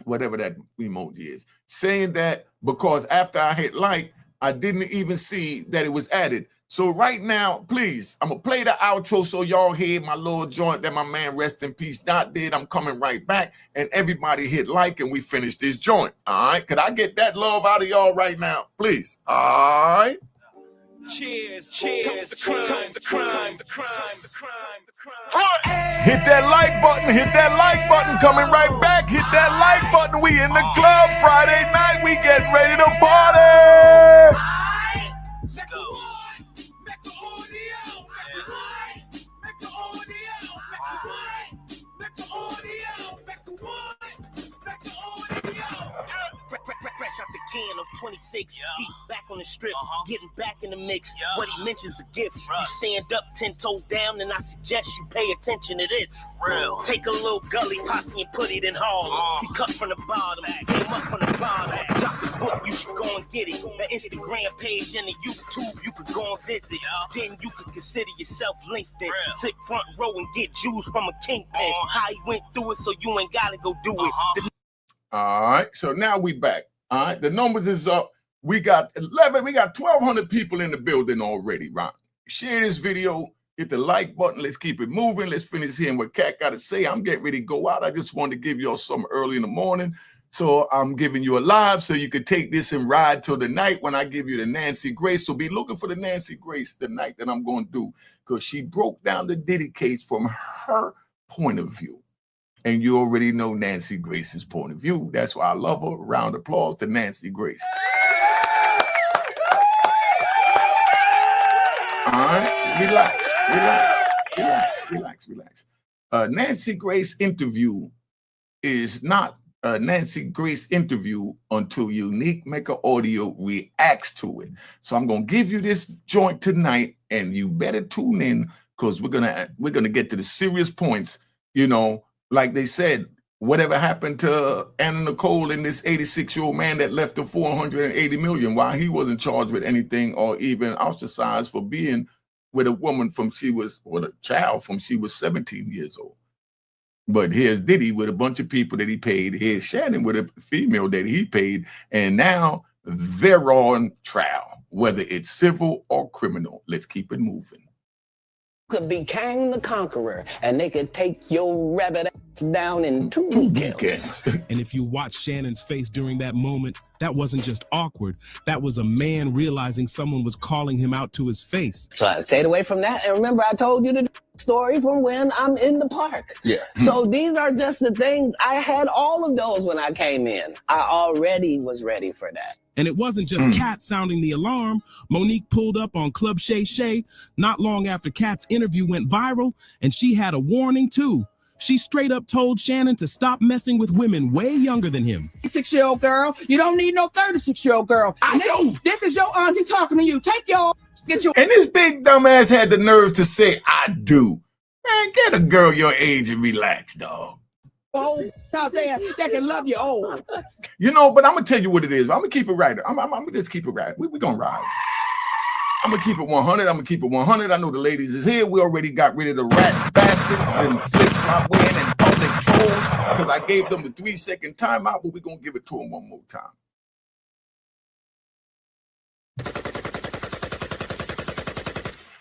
Whatever that emoji is. Saying that because after I hit like, I didn't even see that it was added. So right now, please, I'm going to play the outro so y'all hear my little joint that my man, rest in peace, Dot did. I'm coming right back, and everybody hit like, and we finish this joint. All right? Could I get that love out of y'all right now? Please. All right? Cheers, cheers, the crime. Hit that like button, coming right back. Hit that like button. We in the club Friday night. We getting ready to party. Fresh out the can of 26, heat back on the strip, getting back in the mix. What he mentions a gift. You stand up 10 toes down, and I suggest you pay attention to this. Take a little gully posse and put it in Harlem. He cut from the bottom, came up from the bottom. Drop the book, you should go and get it. The Instagram page and the YouTube, you could go and visit. Then you could consider yourself linked in. Sit front row and get Jews from a kingpin. How he went through it, so you ain't gotta go do it. All right, so now we back. All right, the numbers is up. We got 1,200 people in the building already, right? Share this video, hit the like button. Let's keep it moving. Let's finish hearing what Katt got to say. I'm getting ready to go out. I just wanted to give y'all something early in the morning. So I'm giving you a live so you could take this and ride till the night when I give you the Nancy Grace. So be looking for the Nancy Grace the night that I'm going to do, because she broke down the Diddy case from her point of view. And you already know Nancy Grace's point of view. That's why I love her. Round of applause to Nancy Grace. All right, relax. Nancy Grace interview is not a Nancy Grace interview until Unique Mecca Audio reacts to it. So I'm gonna give you this joint tonight, and you better tune in, because we're gonna get to the serious points. You know, like they said, whatever happened to Anna Nicole and this 86-year-old man that left her $480 million, why he wasn't charged with anything or even ostracized for being with a woman with a child from she was 17 years old. But here's Diddy with a bunch of people that he paid. Here's Shannon with a female that he paid. And now they're on trial, whether it's civil or criminal. Let's keep it moving. Could be Kang the Conqueror, and they could take your rabbit ass down in 2 weekends. And if you watch Shannon's face during that moment, that wasn't just awkward. That was a man realizing someone was calling him out to his face. So I stayed away from that. And remember, I told you the story from when I'm in the park. Yeah. So these are just the things. I had all of those when I came in. I already was ready for that. And it wasn't just Katt sounding the alarm. Monique pulled up on Club Shay not long after Katt's interview went viral, and she had a warning too. She straight up told Shannon to stop messing with women way younger than him. 36-year-old girl, you don't need no 36-year-old girl. I know. This is your auntie talking to you. Take your get your. And this big dumbass had the nerve to say, I do. Man, get a girl your age and relax, dog. Old out there that can love you old. You know, but I'm gonna tell you what it is. I'm gonna keep it right. I'm gonna just keep it right. We're gonna ride. I'm gonna keep it 100. I'm gonna keep it 100. I know the ladies is here. We already got rid of the rat bastards and flip-flop wearing and public trolls because I gave them the 3-second timeout, but we're gonna give it to them one more time.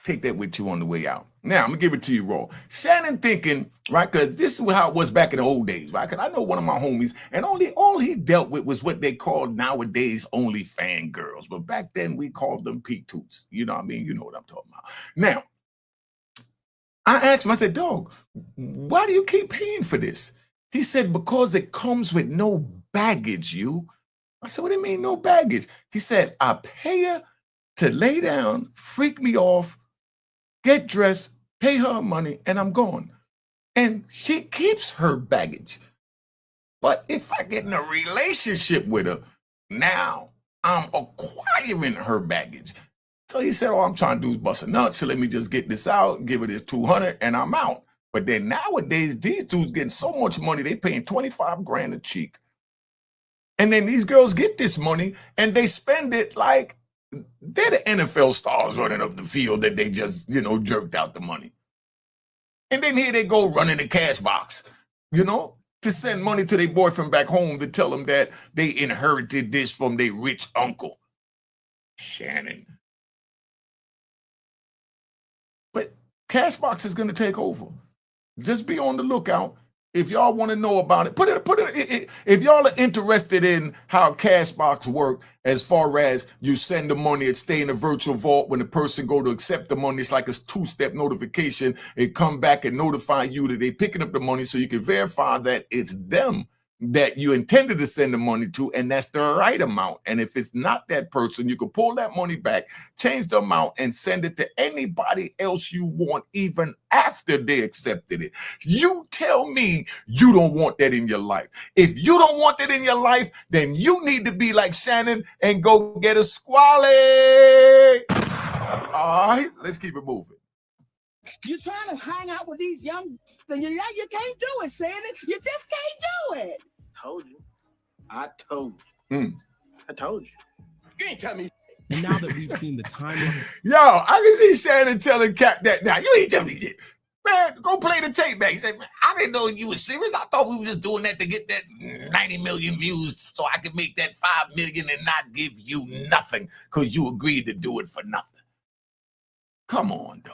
Take that with you on the way out. Now, I'm going to give it to you raw. Shannon thinking, right, because this is how it was back in the old days, right? Because I know one of my homies, and all he dealt with was what they call nowadays only fan girls. But back then, we called them P-toots. You know what I mean? You know what I'm talking about. Now, I asked him, I said, dog, why do you keep paying for this? He said, because it comes with no baggage, you. I said, what do you mean no baggage? He said, I pay her to lay down, freak me off, get dressed, pay her money, and I'm gone. And she keeps her baggage. But if I get in a relationship with her, now I'm acquiring her baggage. So he said, I'm trying to do is bust a nut, so let me just get this out, give her this 200, and I'm out. But then nowadays, these dudes getting so much money, they paying 25 grand a cheek. And then these girls get this money, and they spend it like they're the NFL stars running up the field that they just, jerked out the money. And then here they go running the cash box, to send money to their boyfriend back home to tell them that they inherited this from their rich uncle. Shannon. But Cashbox is going to take over. Just be on the lookout. If y'all want to know about it, if y'all are interested in how Cashbox work, as far as you send the money, it stay in a virtual vault. When the person go to accept the money, it's like a 2-step notification. It come back and notify you that they picking up the money, so you can verify that it's them that you intended to send the money to, and that's the right amount. And if it's not that person, you can pull that money back, change the amount, and send it to anybody else you want, even after they accepted it. You tell me you don't want that in your life. If you don't want that in your life, then you need to be like Shannon and go get a squally. All right, let's keep it moving. You're trying to hang out with these young, and you can't do it, Shannon. You just can't do it. I told you. I told you. You ain't tell me. And now that we've seen the timeline. Yo, I can see Shannon telling Katt that now. You ain't tell me that. Man, go play the tape back. He said, man, I didn't know you were serious. I thought we were just doing that to get that 90 million views so I could make that 5 million and not give you nothing because you agreed to do it for nothing. Come on, dog.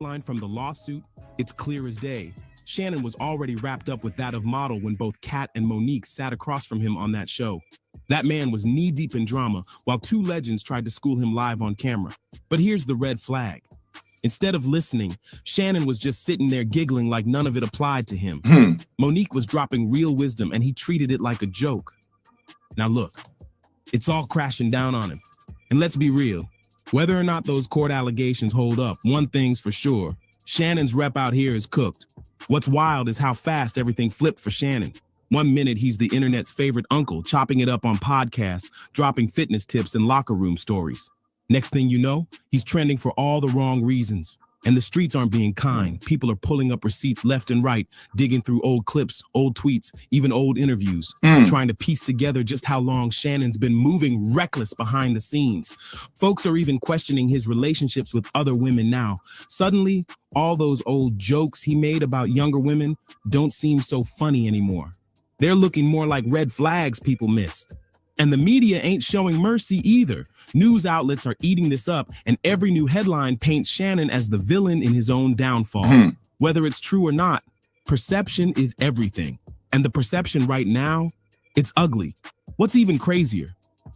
Line from the lawsuit, it's clear as day. Shannon was already wrapped up with that of Model when both Katt and Monique sat across from him on that show. That man was knee-deep in drama while two legends tried to school him live on camera. But here's the red flag. Instead of listening, Shannon was just sitting there giggling like none of it applied to him. Monique was dropping real wisdom and he treated it like a joke. Now look, it's all crashing down on him. And let's be real. Whether or not those court allegations hold up, one thing's for sure. Shannon's rep out here is cooked. What's wild is how fast everything flipped for Shannon. 1 minute, he's the internet's favorite uncle, chopping it up on podcasts, dropping fitness tips and locker room stories. Next thing you know, he's trending for all the wrong reasons. And the streets aren't being kind. People are pulling up receipts left and right, digging through old clips, old tweets, even old interviews, trying to piece together just how long Shannon's been moving reckless behind the scenes. Folks are even questioning his relationships with other women now. Suddenly, all those old jokes he made about younger women don't seem so funny anymore. They're looking more like red flags people missed. And the media ain't showing mercy either. News outlets are eating this up, and every new headline paints Shannon as the villain in his own downfall. Whether it's true or not, perception is everything. And the perception right now, it's ugly. What's even crazier?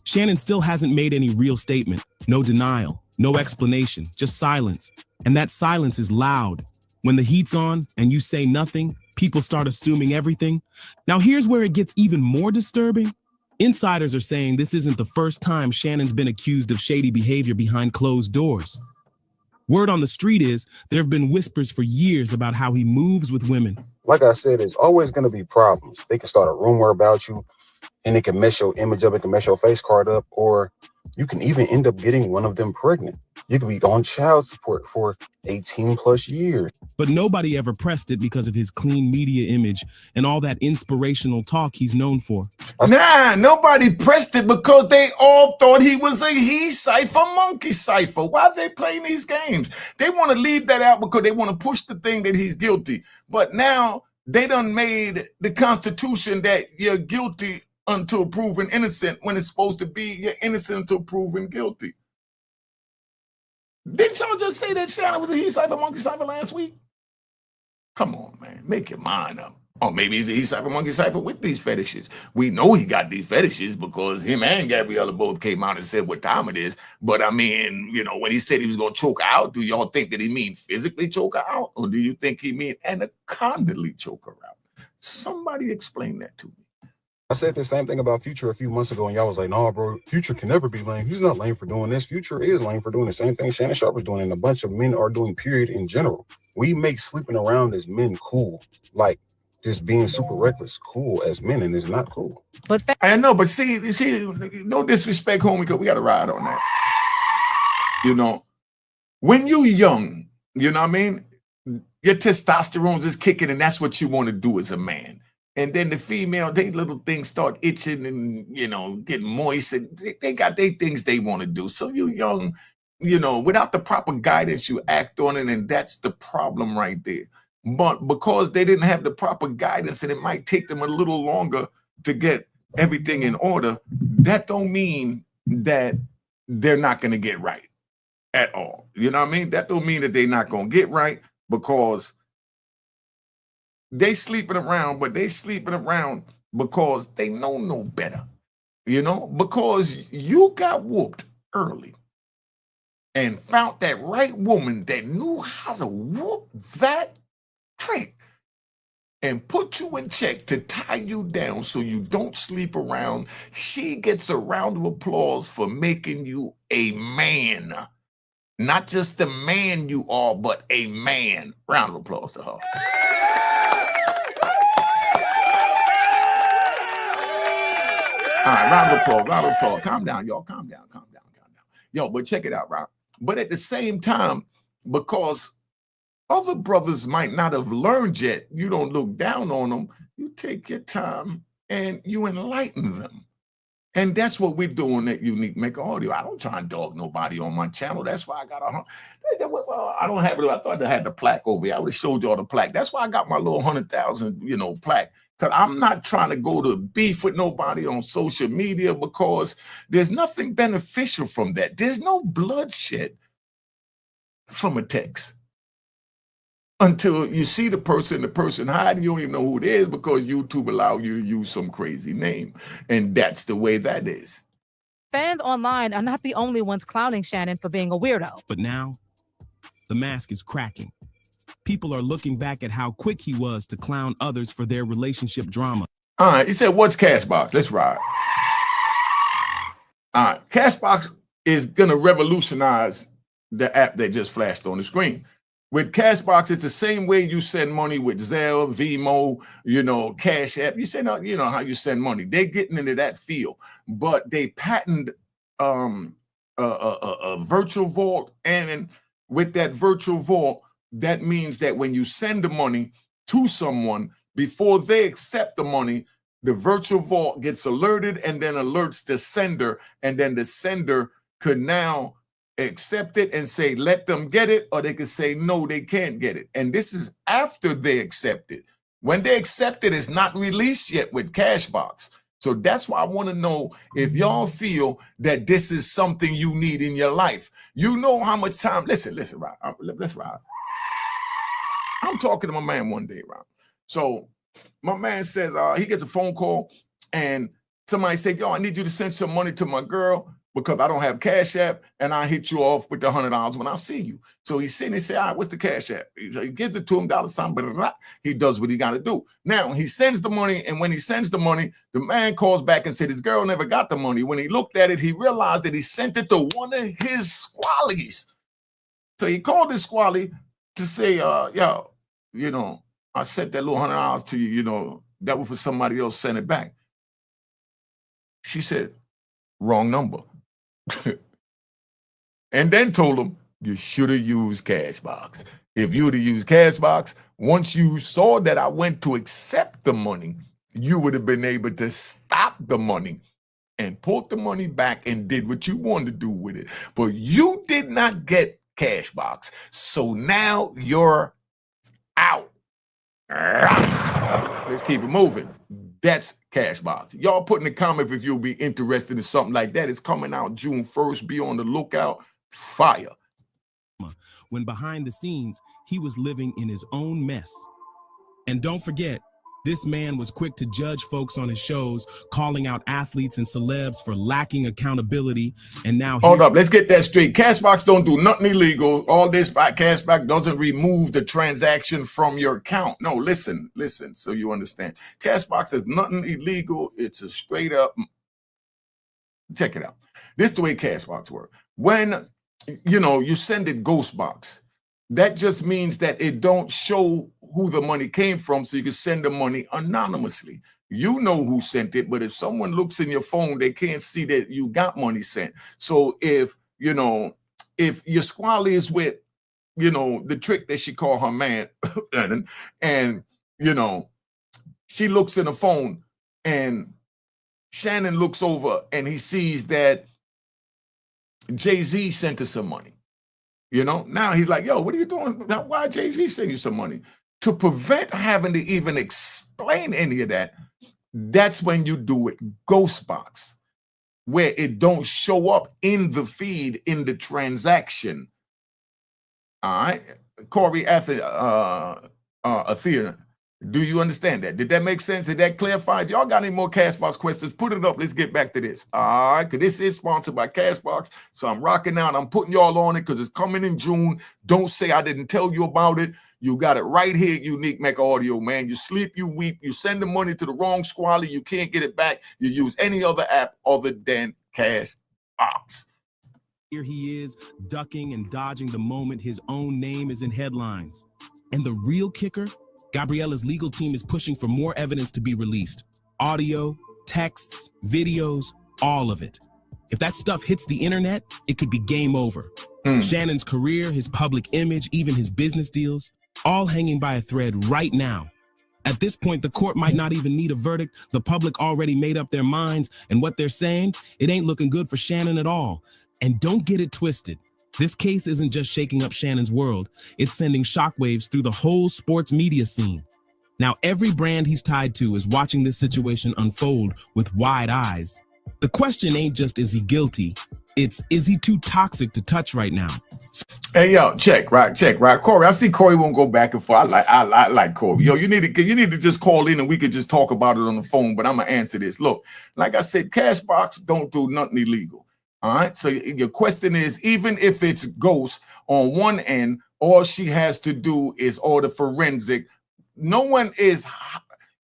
Shannon still hasn't made any real statement. No denial, no explanation, just silence. And that silence is loud. When the heat's on and you say nothing, people start assuming everything. Now here's where it gets even more disturbing. Insiders are saying this isn't the first time Shannon's been accused of shady behavior behind closed doors. Word on the street is there have been whispers for years about how he moves with women. Like I said, there's always going to be problems. They can start a rumor about you, and it can mess your image up, it can mess your face card up, or you can even end up getting one of them pregnant. You could be on child support for 18 plus years. But nobody ever pressed it because of his clean media image and all that inspirational talk he's known for. Nah, nobody pressed it because they all thought he was a he cipher, monkey cipher. Why are they playing these games? They want to leave that out because they want to push the thing that he's guilty. But now they done made the Constitution that you're guilty until proven innocent when it's supposed to be you're innocent until proven guilty. Didn't y'all just say that Shannon was a he cipher, monkey cipher last week? Come on, man. Make your mind up. Or maybe he's a he cipher, monkey cipher with these fetishes. We know he got these fetishes because him and Gabriella both came out and said what time it is. But I mean, you know, when he said he was going to choke her out, do y'all think that he mean physically choke her out? Or do you think he mean anacondally choke her out? Somebody explain that to me. I said the same thing about Future a few months ago, and y'all was like, "No, bro, Future can never be lame. He's not lame for doing this. Future is lame for doing the same thing Shannon Sharpe is doing, and a bunch of men are doing, period, in general. We make sleeping around as men cool. Like, just being super reckless cool as men, and it's not cool." But I know, but see, no disrespect, homie, because we got to ride on that. You know, when you young, you know what I mean? Your testosterone is kicking, and that's what you want to do as a man. And then the female, they little things start itching and, you know, getting moist. And they got their things they want to do. So you young, you know, without the proper guidance, you act on it. And that's the problem right there. But because they didn't have the proper guidance and it might take them a little longer to get everything in order, that don't mean that they're not going to get right at all. You know what I mean? That don't mean that they're not going to get right because they sleeping around, but they sleeping around because they know no better, you know, because you got whooped early and found that right woman that knew how to whoop that trick and put you in check to tie you down so you don't sleep around. She gets a round of applause for making you a man. Not just the man you are, but a man. Round of applause to her. All right, round of applause. Calm down, y'all. Calm down. Yo, but check it out, right? But at the same time, because other brothers might not have learned yet, you don't look down on them. You take your time and you enlighten them. And that's what we're doing at Unique Mecca Audio. I don't try and dog nobody on my channel. That's why I got well, I don't have it. I thought I had the plaque over here. I would have showed y'all the plaque. That's why I got my little 100,000, you know, plaque. Because I'm not trying to go to beef with nobody on social media because there's nothing beneficial from that. There's no bloodshed from a text. Until you see the person hiding, you don't even know who it is because YouTube allows you to use some crazy name. And that's the way that is. Fans online are not the only ones clowning Shannon for being a weirdo. But now, the mask is cracking. People are looking back at how quick he was to clown others for their relationship drama. All right, he said, what's Cashbox? Let's ride. All right, Cashbox is going to revolutionize the app that just flashed on the screen. With Cashbox, it's the same way you send money with Zelle, Venmo, you know, Cash App. You send out, you know, how you send money. They're getting into that field, but they patented a virtual vault and with that virtual vault, that means that when you send the money to someone, before they accept the money, the virtual vault gets alerted and then alerts the sender, and then the sender could now accept it and say, let them get it, or they could say, no, they can't get it. And this is after they accept it. When they accept it, it's not released yet with Cashbox. So that's why I want to know if y'all feel that this is something you need in your life. You know how much time, listen, Rob, let's ride. I'm talking to my man one day, Rob. So my man says, he gets a phone call and somebody said, yo, I need you to send some money to my girl because I don't have Cash App, and I hit you off with the $100 when I see you. So he's sitting and say, all right, what's the Cash App? He gives it to him, $sign, blah, blah, blah. He does what he got to do. Now he sends the money, and when he sends the money, the man calls back and said his girl never got the money. When he looked at it, he realized that he sent it to one of his squallies. So he called his squally to say, yo, you know, I sent that little $100 to you, you know, that was for somebody else, send it back. She said, wrong number. And then told him, you should have used Cashbox. If you would have used Cashbox, once you saw that I went to accept the money, you would have been able to stop the money and pull the money back and did what you wanted to do with it. But you did not get Cashbox. So now you're out. Let's keep it moving. That's Cashbox. Y'all put in the comment if you'll be interested in something like that. It's coming out June 1st. Be on the lookout. Fire. When behind the scenes, he was living in his own mess. And don't forget, this man was quick to judge folks on his shows, calling out athletes and celebs for lacking accountability. And now hold up, let's get that straight. Cashbox don't do nothing illegal. All this by Cashbox doesn't remove the transaction from your account. No, listen, so you understand. Cashbox is nothing illegal. It's a straight up. Check it out. This is the way Cashbox works. When you know you send it Ghostbox, that just means that it don't show who the money came from, so you can send the money anonymously. You know who sent it, but if someone looks in your phone, they can't see that you got money sent. So if, you know, if your squally is with, you know, the trick that she called her man, and, you know, she looks in the phone and Shannon looks over and he sees that Jay-Z sent her some money. You know, now he's like, yo, what are you doing? Why Jay-Z send you some money? To prevent having to even explain any of that, that's when you do it Ghostbox, where it don't show up in the feed in the transaction. All right, Corey Athena, do you understand that? Did that make sense? Did that clarify? If y'all got any more Cashbox questions, put it up. Let's get back to this. All right, because this is sponsored by Cashbox, so I'm rocking out. I'm putting y'all on it because it's coming in June. Don't say I didn't tell you about it. You got it right here, Unique Mecca Audio, man. You sleep, you weep, you send the money to the wrong squally, you can't get it back. You use any other app other than Cashbox. Here he is, ducking and dodging the moment his own name is in headlines. And the real kicker, Gabriella's legal team is pushing for more evidence to be released. Audio, texts, videos, all of it. If that stuff hits the internet, it could be game over. Shannon's career, his public image, even his business deals, all hanging by a thread right now. At this point, the court might not even need a verdict. The public already made up their minds, and what they're saying, it ain't looking good for Shannon at all. And don't get it twisted. This case isn't just shaking up Shannon's world. It's sending shockwaves through the whole sports media scene. Now, every brand he's tied to is watching this situation unfold with wide eyes. The question ain't just, is he guilty? It's, is he too toxic to touch right now? Hey, yo, check, right? Corey, I see Corey won't go back and forth. I like Corey. Yo, you need to just call in and we could just talk about it on the phone, but I'm going to answer this. Look, like I said, Cashbox don't do nothing illegal. All right. So your question is, even if it's Ghost on one end, all she has to do is order forensic. No one is,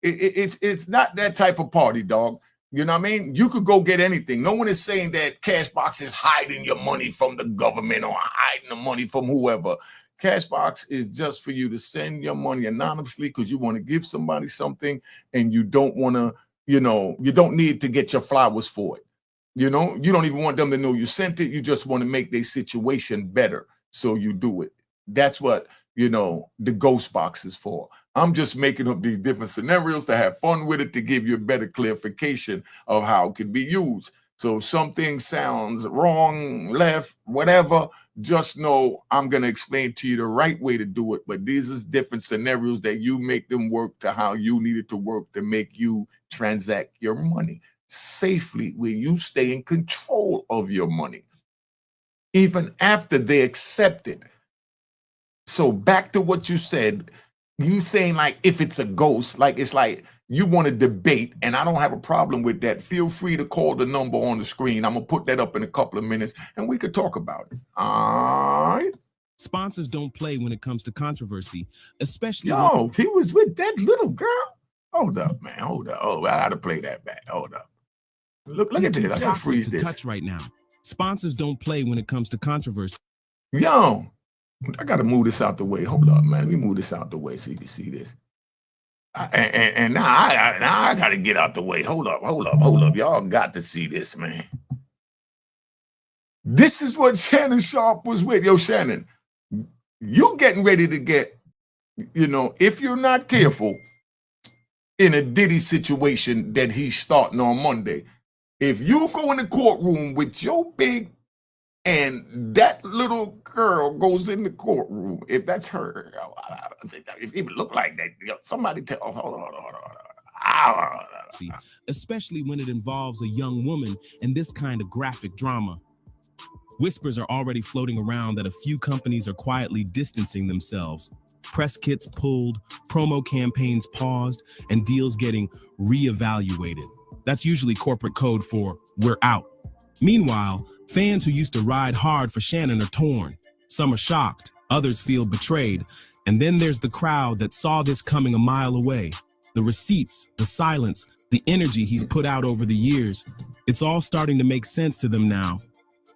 it's not that type of party, dog. You know what I mean? You could go get anything. No one is saying that Cashbox is hiding your money from the government or hiding the money from whoever. Cashbox is just for you to send your money anonymously because you want to give somebody something and you don't want to, you know, you don't need to get your flowers for it. You know, you don't even want them to know you sent it. You just want to make their situation better. so you do it. That's what, the ghost box is for. I'm just making up these different scenarios to have fun with it, to give you a better clarification of how it can be used. So if something sounds wrong, left, whatever, just know I'm going to explain to you the right way to do it. But these are different scenarios that you make them work to how you need it to work to make you transact your money safely, where you stay in control of your money, even after they accept it. So back to what you said, you saying like if it's a ghost, like it's like you want to debate, and I don't have a problem with that. Feel free to call the number on the screen. I'm going to put that up in a couple of minutes, and we could talk about it. All right. Sponsors don't play when it comes to controversy, especially he was with that little girl. Hold up, man. Hold up. Oh, I got to play that back. Hold up. Look at this. I got to freeze this. Touch right now. Sponsors don't play when it comes to controversy. Yo, I got to move this out the way. Hold up, man. Let me move this out the way so you can see this. And now I got to get out the way. Hold up. Y'all got to see this, man. This is what Shannon Sharpe was with. Yo, Shannon, you getting ready to get, if you're not careful in a Diddy situation that he's starting on Monday, if you go in the courtroom with your big and that little girl goes in the courtroom, if that's her, if it even look like that, somebody tell, hold on. Especially when it involves a young woman and this kind of graphic drama. Whispers are already floating around that a few companies are quietly distancing themselves. Press kits pulled, promo campaigns paused, and deals getting reevaluated. That's usually corporate code for we're out. Meanwhile, fans who used to ride hard for Shannon are torn. Some are shocked, others feel betrayed. And then there's the crowd that saw this coming a mile away. The receipts, the silence, the energy he's put out over the years. It's all starting to make sense to them now.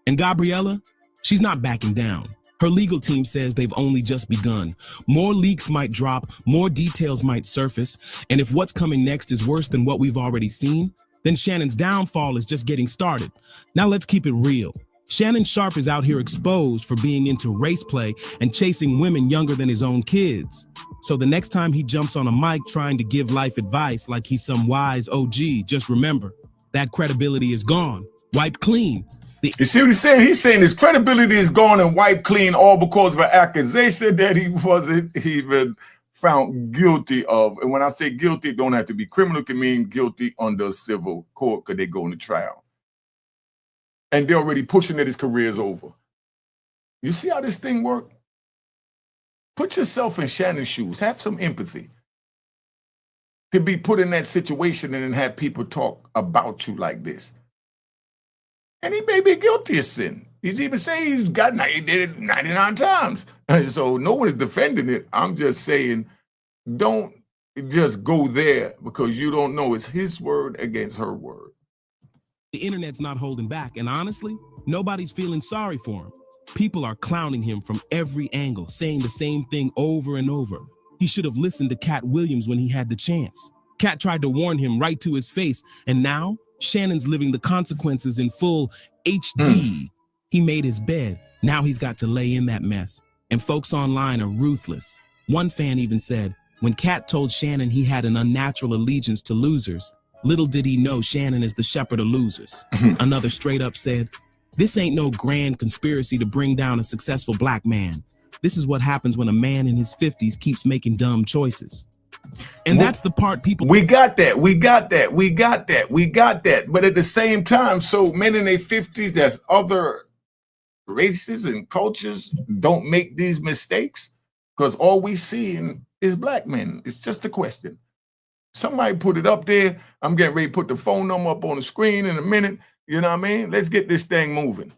And Gabriella, she's not backing down. Her legal team says they've only just begun. More leaks might drop, more details might surface, and if what's coming next is worse than what we've already seen, then Shannon's downfall is just getting started. Now let's keep it real. Shannon Sharpe is out here exposed for being into race play and chasing women younger than his own kids. So the next time he jumps on a mic trying to give life advice like he's some wise OG, just remember, that credibility is gone, wiped clean. You see what he's saying? He's saying his credibility is gone and wiped clean, all because of an accusation that he wasn't even found guilty of. And when I say guilty, it don't have to be criminal. It can mean guilty under civil court because they go into trial. And they're already pushing that his career is over. You see how this thing works? Put yourself in Shannon's shoes. Have some empathy. To be put in that situation and then have people talk about you like this. And he may be guilty of sin. He's even saying he did it 99 times. So no one is defending it. I'm just saying, don't just go there because you don't know. It's his word against her word. The internet's not holding back. And honestly, nobody's feeling sorry for him. People are clowning him from every angle, saying the same thing over and over. He should have listened to Katt Williams when he had the chance. Katt tried to warn him right to his face. And now Shannon's living the consequences in full HD. He made his bed. Now he's got to lay in that mess. And folks online are ruthless. One fan even said, when Katt told Shannon he had an unnatural allegiance to losers, little did he know Shannon is the shepherd of losers. Another straight up said, this ain't no grand conspiracy to bring down a successful black man. This is what happens when a man in his 50s keeps making dumb choices. And that's the part people... We got that. But at the same time, so men in their 50s, there's other races and cultures don't make these mistakes because all we see is black men. It's just a question. Somebody put it up there. I'm getting ready to put the phone number up on the screen in a minute. You know what I mean? Let's get this thing moving.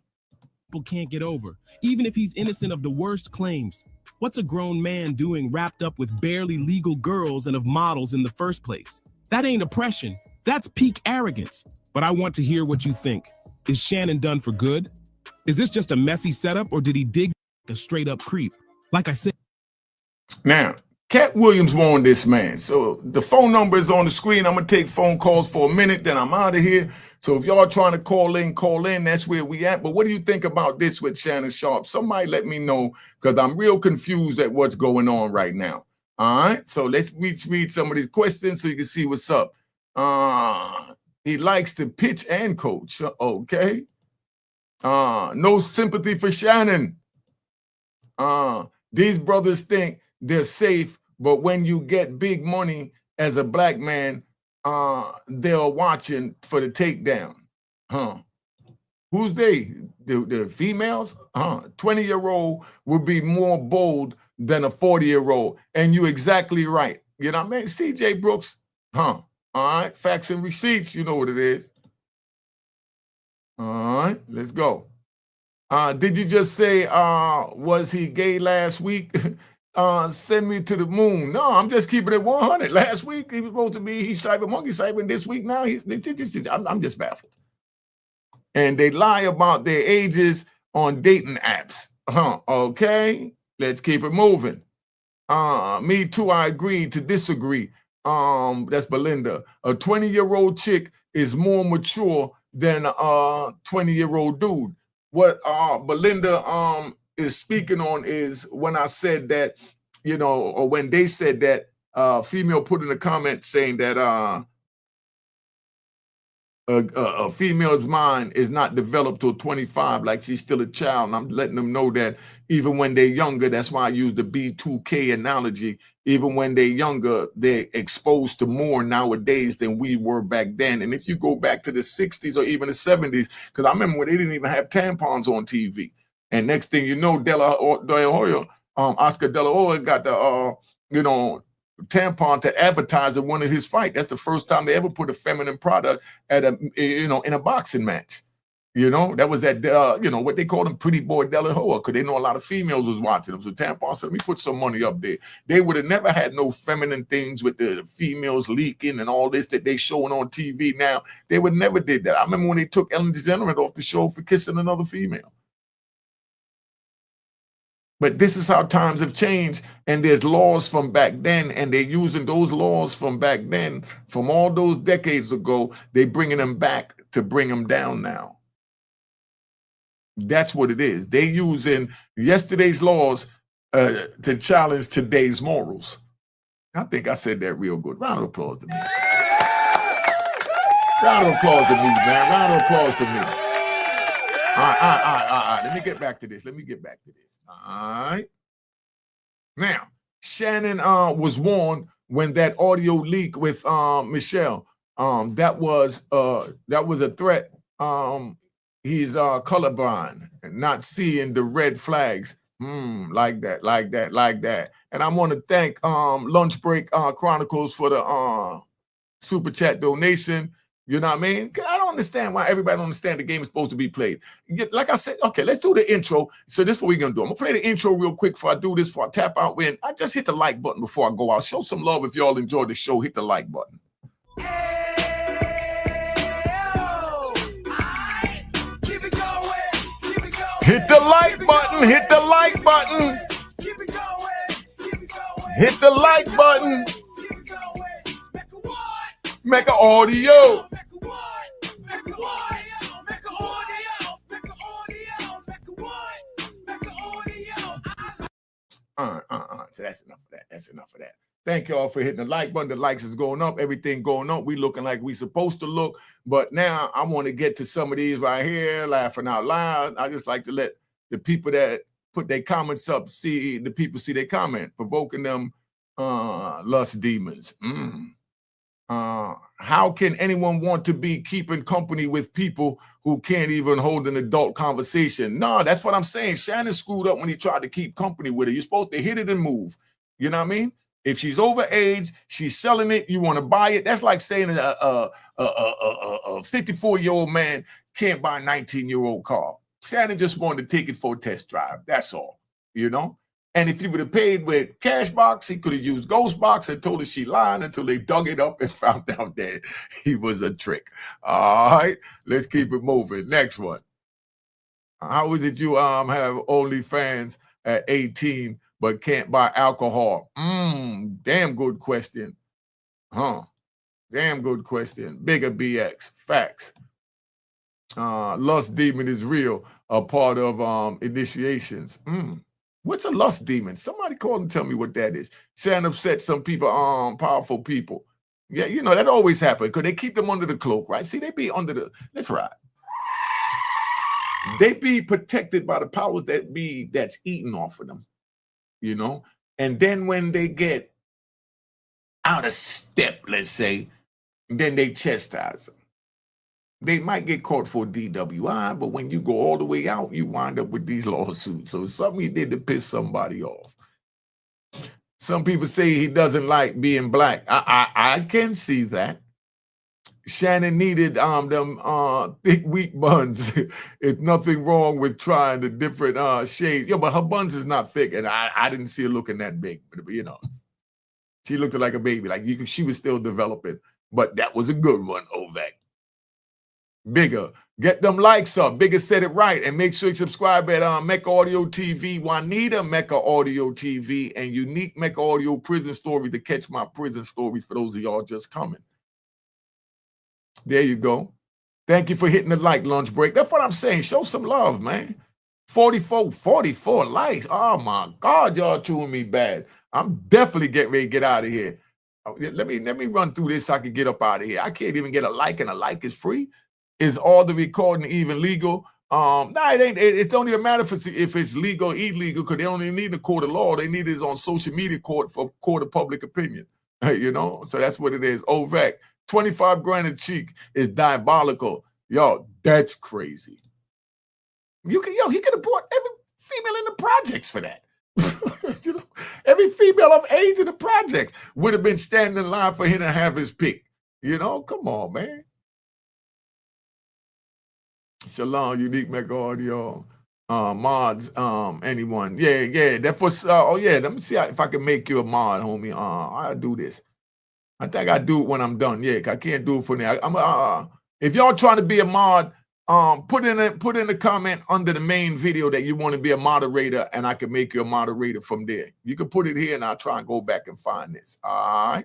People can't get over, even if he's innocent of the worst claims. What's a grown man doing wrapped up with barely legal girls and of models in the first place? That ain't oppression. That's peak arrogance. But I want to hear what you think. Is Shannon done for good? Is this just a messy setup or did he dig a straight up creep? Like I said. Now, Katt Williams warned this man. So the phone number is on the screen. I'm going to take phone calls for a minute, then I'm out of here. So if y'all trying to call in, that's where we at. But what do you think about this with Shannon Sharpe? Somebody let me know, because I'm real confused at what's going on right now. All right, so let's read some of these questions so you can see what's up. He likes to pitch and coach. Okay. No sympathy for Shannon. These brothers think they're safe, but when you get big money as a black man, they're watching for the takedown. Who's they? The females? 20-year-old would be more bold than a 40-year-old. And you're exactly right. You know what I mean? CJ Brooks, All right, facts and receipts, you know what it is. All right, let's go. Did you just say, was he gay last week? Send me to the moon. No, I'm just keeping it 100. Last week, he was supposed to be, he's cyber monkey cyber. This week now, I'm just baffled. And they lie about their ages on dating apps. Okay, let's keep it moving. Me too, I agree to disagree. That's Belinda. A 20-year-old chick is more mature than a 20-year-old dude. What Belinda is speaking on is when I said that, you know, or when they said that, female put in a comment saying that a female's mind is not developed till 25, like she's still a child. And I'm letting them know that even when they're younger, that's why I use the B2K analogy. Even when they're younger, they're exposed to more nowadays than we were back then. And if you go back to the 60s or even the 70s, because I remember when they didn't even have tampons on TV. And next thing you know, Oscar De La Hoya got the, tampon to advertise at one of his fights. That's the first time they ever put a feminine product at in a boxing match. You know, that was at, what they call him, Pretty Boy De La Hoya, because they know a lot of females was watching them. So tampon said, let me put some money up there. They would have never had no feminine things with the females leaking and all this that they showing on TV now. They would never did that. I remember when they took Ellen DeGeneres off the show for kissing another female. But this is how times have changed, and there's laws from back then, and they're using those laws from back then, from all those decades ago, they're bringing them back to bring them down now. That's what it is. They're using yesterday's laws to challenge today's morals. I think I said that real good. Round of applause to me. Round of applause to me, man. Round of applause to me. All right. Let me get back to this. All right. Now, Shannon was warned when that audio leak with Michelle. That was a threat. He's colorblind and not seeing the red flags. Like that. And I want to thank Lunch Break Chronicles for the super chat donation. You know what I mean? I don't understand why everybody don't understand the game is supposed to be played. Like I said, okay, let's do the intro. So this is what we're going to do. I'm going to play the intro real quick before I do this, before I tap out. When I just hit the like button before I go out. Show some love if y'all enjoyed the show. Hit the like button. Hit the like button. Hit the like button. Hit the like button. Mecca audio. So that's enough of that. That's enough of that. Thank y'all for hitting the like button. The likes is going up. Everything going up. We looking like we supposed to look. But now I want to get to some of these right here, laughing out loud. I just like to let the people that put their comments up see the people see their comment, provoking them lust demons. How can anyone want to be keeping company with people who can't even hold an adult conversation? No, that's what I'm saying. Shannon screwed up when he tried to keep company with her. You're supposed to hit it and move. You know what I mean? If she's over age, she's selling it, you want to buy it. That's like saying a 54-year-old man can't buy a 19-year-old car. Shannon just wanted to take it for a test drive. That's all, you know? And if he would have paid with Cashbox, he could have used Ghostbox and told her she lied until they dug it up and found out that he was a trick. All right, let's keep it moving. Next one. How is it you have OnlyFans at 18 but can't buy alcohol? Damn good question. Damn good question. Bigger BX. Facts. Lust demon is real, a part of initiations. What's a lust demon? Somebody call and tell me what that is. Saying upset some people, powerful people. Yeah, you know, that always happens because they keep them under the cloak, right? See, they be under the, let's ride. They be protected by the powers that's eating off of them, you know? And then when they get out of step, let's say, then they chastise them. They might get caught for DWI, but when you go all the way out, you wind up with these lawsuits. So it's something he did to piss somebody off. Some people say he doesn't like being black. I can see that. Shannon needed them thick, weak buns. It's nothing wrong with trying the different shades. But her buns is not thick, and I didn't see her looking that big. But you know, she looked like a baby. Like she was still developing. But that was a good one, Ovek. Bigger, get them likes up. Bigger said it right, and make sure you subscribe at Mecca Audio TV, Juanita Mecca Audio TV, and Unique Mecca Audio Prison Story to catch my prison stories for those of y'all just coming. There you go. Thank you for hitting the like lunch break. That's what I'm saying. Show some love, man. 44 likes. Oh my God, y'all doing me bad. I'm definitely getting ready to get out of here. Let me run through this so I can get up out of here. I can't even get a like, and a like is free. Is all the recording even legal? No, it ain't. It don't even matter if it's legal or illegal, because they don't even need a court of law. They need it on social media court for court of public opinion. You know, so that's what it is. Ovek, 25 grand a cheek is diabolical. Yo, that's crazy. He could have bought every female in the projects for that. You know, every female of age in the projects would have been standing in line for him to have his pick. You know, come on, man. Shalom, Unique Mecca Audio, mods, anyone. Yeah, that for, let me see if I can make you a mod, homie. I'll do this. I think I do it when I'm done. Yeah, I can't do it for now. If y'all trying to be a mod, put in a comment under the main video that you want to be a moderator, and I can make you a moderator from there. You can put it here, and I'll try and go back and find this. All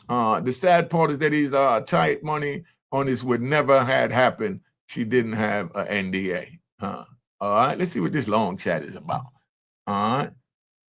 right. The sad part is that he's tight money on this would never had happened. She didn't have an NDA. All right, let's see what this long chat is about. All right.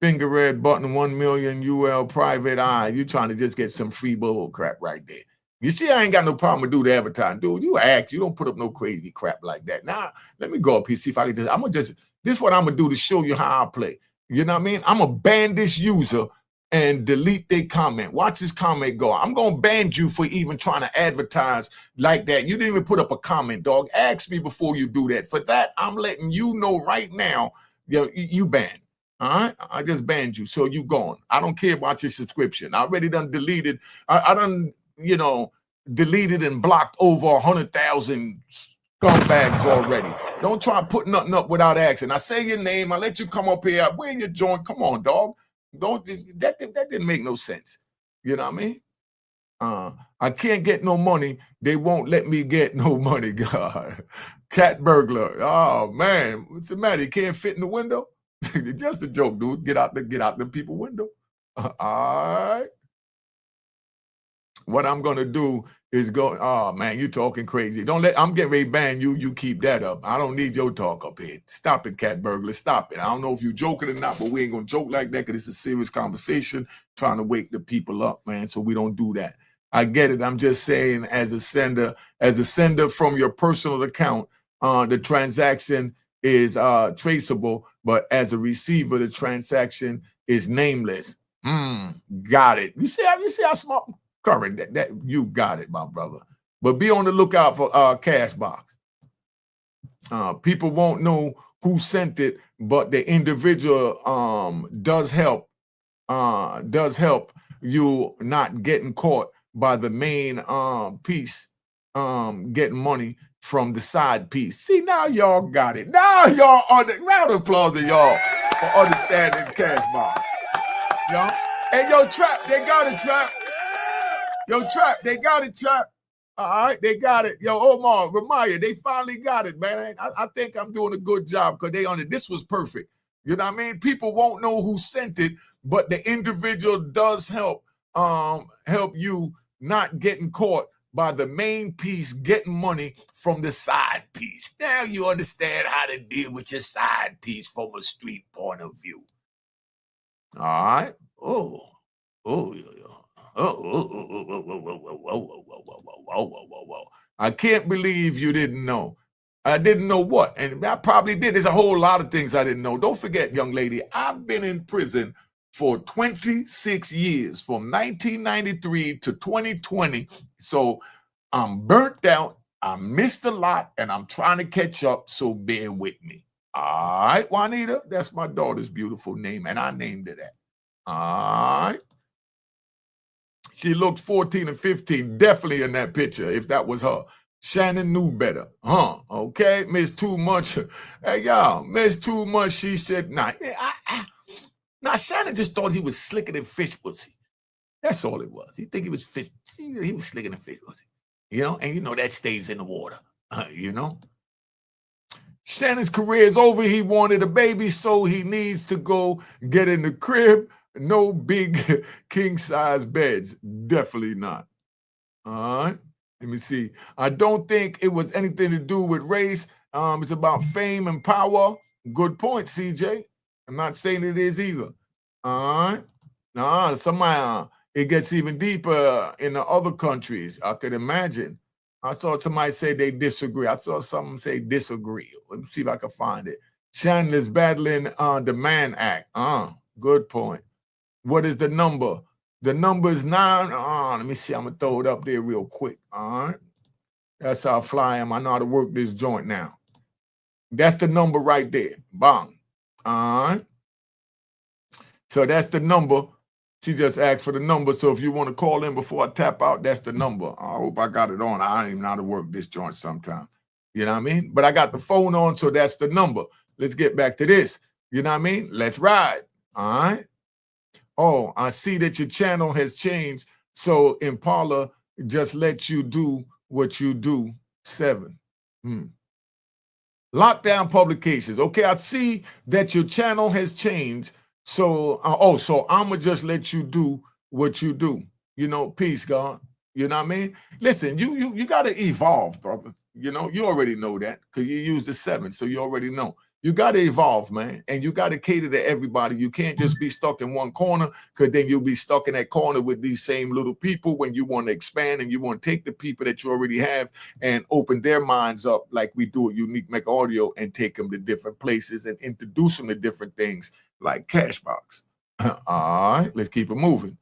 Finger red button, 1 million UL private eye. You trying to just get some free bull crap right there. You see, I ain't got no problem with do the advertising. Dude, you act. You don't put up no crazy crap like that. Now, let me go up here, see if I can this is what I'm going to do to show you how I play. You know what I mean? I'm going to ban this user and delete their comment. Watch this comment go. I'm going to ban you for even trying to advertise like that. You didn't even put up a comment, dog. Ask me before you do that. For that, I'm letting you know right now, you banned. All right? I just banned you, so you gone. I don't care about your subscription. I already done deleted. I done, deleted and blocked over 100,000 scumbags already. Don't try putting nothing up without asking. I say your name. I let you come up here. I wear your joint. Come on, dog. That didn't make no sense. You know what I mean? I can't get no money. They won't let me get no money. God, cat burglar. Oh man, what's the matter? You can't fit in the window? Just a joke, dude. Get out the people window. All right. What I'm gonna do is go. Oh man, you talking crazy. I'm getting ready to ban you. You keep that up. I don't need your talk up here. Stop it, cat burglar. Stop it. I don't know if you joking or not, but we ain't gonna joke like that because it's a serious conversation trying to wake the people up, man. So we don't do that. I get it. I'm just saying, as a sender from your personal account, the transaction is traceable, but as a receiver, the transaction is nameless. Got it. You see how smart. Current that you got it, my brother. But be on the lookout for cash box. People won't know who sent it, but the individual does help you not getting caught by the main piece getting money from the side piece. See, now y'all got it. Now y'all on the round of applause to y'all for understanding cash box. Y'all. And yo, Trap, they got it, Trap. Yo, Trap, they got it, Trap. All right, they got it. Yo, Omar, Ramaya, they finally got it, man. I think I'm doing a good job because they on it. This was perfect. You know what I mean? People won't know who sent it, but the individual does help you not getting caught by the main piece getting money from the side piece. Now you understand how to deal with your side piece from a street point of view. All right. I can't believe you didn't know. I didn't know what, and I probably did. There's a whole lot of things I didn't know. Don't forget, young lady, I've been in prison for 26 years, from 1993 to 2020. So I'm burnt out. I missed a lot, and I'm trying to catch up, so bear with me. All right, Juanita, that's my daughter's beautiful name, and I named her that. All right. She looked 14 and 15, definitely in that picture, if that was her. Shannon knew better. Okay, Miss Too Much. Hey, y'all, Miss Too Much, she said, nah. Nah, Shannon just thought he was slicker than fish pussy. That's all it was. He think he was fish. He was slicker than fish pussy. You know, and you know that stays in the water. You know? Shannon's career is over. He wanted a baby, so he needs to go get in the crib. No big king-size beds. Definitely not. All right. Let me see. I don't think it was anything to do with race. It's about fame and power. Good point, CJ. I'm not saying it is either. All right. No, somebody, it gets even deeper in the other countries. I could imagine. I saw somebody say they disagree. I saw someone say disagree. Let me see if I can find it. Shannon is battling the Mann Act. Good point. What is the number? The number is 9. Let me see. I'm going to throw it up there real quick. All right. That's how fly I am. I know how to work this joint now. That's the number right there. Bang. All right. So that's the number. She just asked for the number. So if you want to call in before I tap out, that's the number. I hope I got it on. I don't even know how to work this joint sometime. You know what I mean? But I got the phone on, so that's the number. Let's get back to this. You know what I mean? Let's ride. All right. Oh, I see that your channel has changed. So Impala just lets you do what you do. 7. Lockdown publications. Okay, I see that your channel has changed. So, so I'ma just let you do what you do. You know, peace, God. You know what I mean? Listen, you gotta evolve, brother. You know, you already know that because you use the 7, so you already know. You got to evolve, man, and you got to cater to everybody. You can't just be stuck in one corner, because then you'll be stuck in that corner with these same little people when you want to expand and you want to take the people that you already have and open their minds up like we do at Unique Mecca Audio and take them to different places and introduce them to different things like Cashbox. All right, let's keep it moving.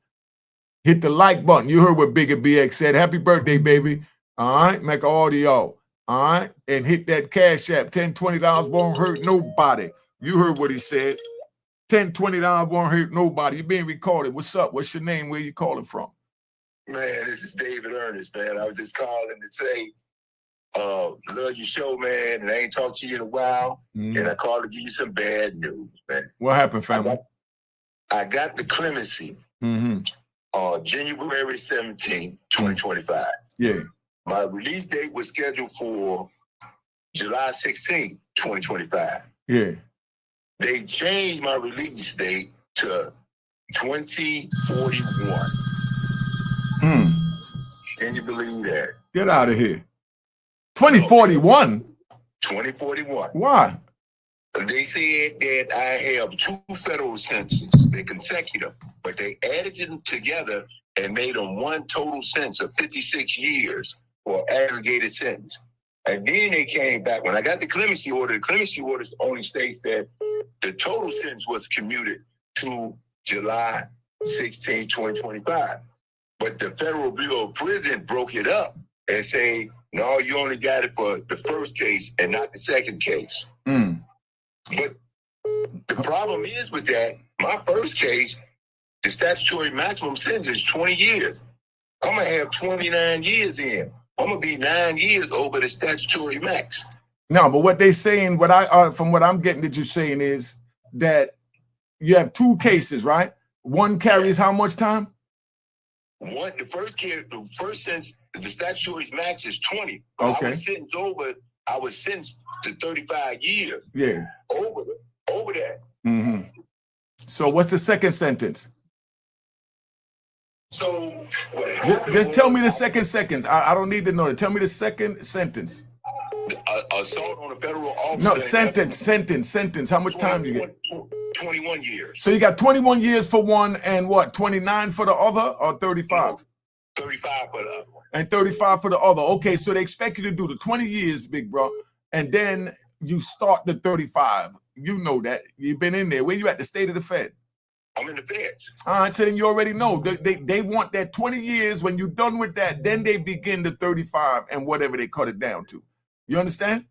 Hit the like button. You heard what Bigger BX said. Happy birthday, baby. All right, Mecca Audio. All right, and hit that Cash App. $10, $20 won't hurt nobody. You heard what he said. $10, $20 won't hurt nobody. You're being recorded. What's up? What's your name? Where you calling from? Man, this is David Ernest, man. I was just calling to say, love your show, man, and I ain't talked to you in a while. And I called to give you some bad news, man. What happened, family? I got the clemency on January 17, 2025. Yeah. My release date was scheduled for July 16, 2025. Yeah. They changed my release date to 2041. Can you believe that? Get out of here. 2041? 2041. Why? They said that I have 2 federal sentences. They're consecutive, but they added them together and made them one total sentence of 56 years. For aggregated sentence. And then they came back. When I got the clemency order only states that the total sentence was commuted to July 16, 2025. But the Federal Bureau of Prison broke it up and say, no, you only got it for the first case and not the second case. But the problem is with that, my first case, the statutory maximum sentence is 20 years. I'm going to have 29 years in. I'm gonna be 9 years over the statutory max. No, but what they saying, from what I'm getting that you're saying is that you have 2 cases, right? One carries how much time? The first sentence, the statutory max is 20. But Okay. I was sentenced to 35 years. Yeah. Over that. So what's the second sentence? So what Just tell me the second sentence. I don't need to know it. Tell me the second sentence. Assault on a federal officer. No, sentence. How much time do you get? 21 years. So you got 21 years for one and what, 29 for the other, or 35? 35 for the other one. And 35 for the other. Okay, so they expect you to do the 20 years, big bro, and then you start the 35. You know that. You've been in there. Where you at? The state of the Fed? I'm in the feds. All right, so then you already know. They want that 20 years. When you're done with that, then they begin the 35 and whatever they cut it down to. You understand?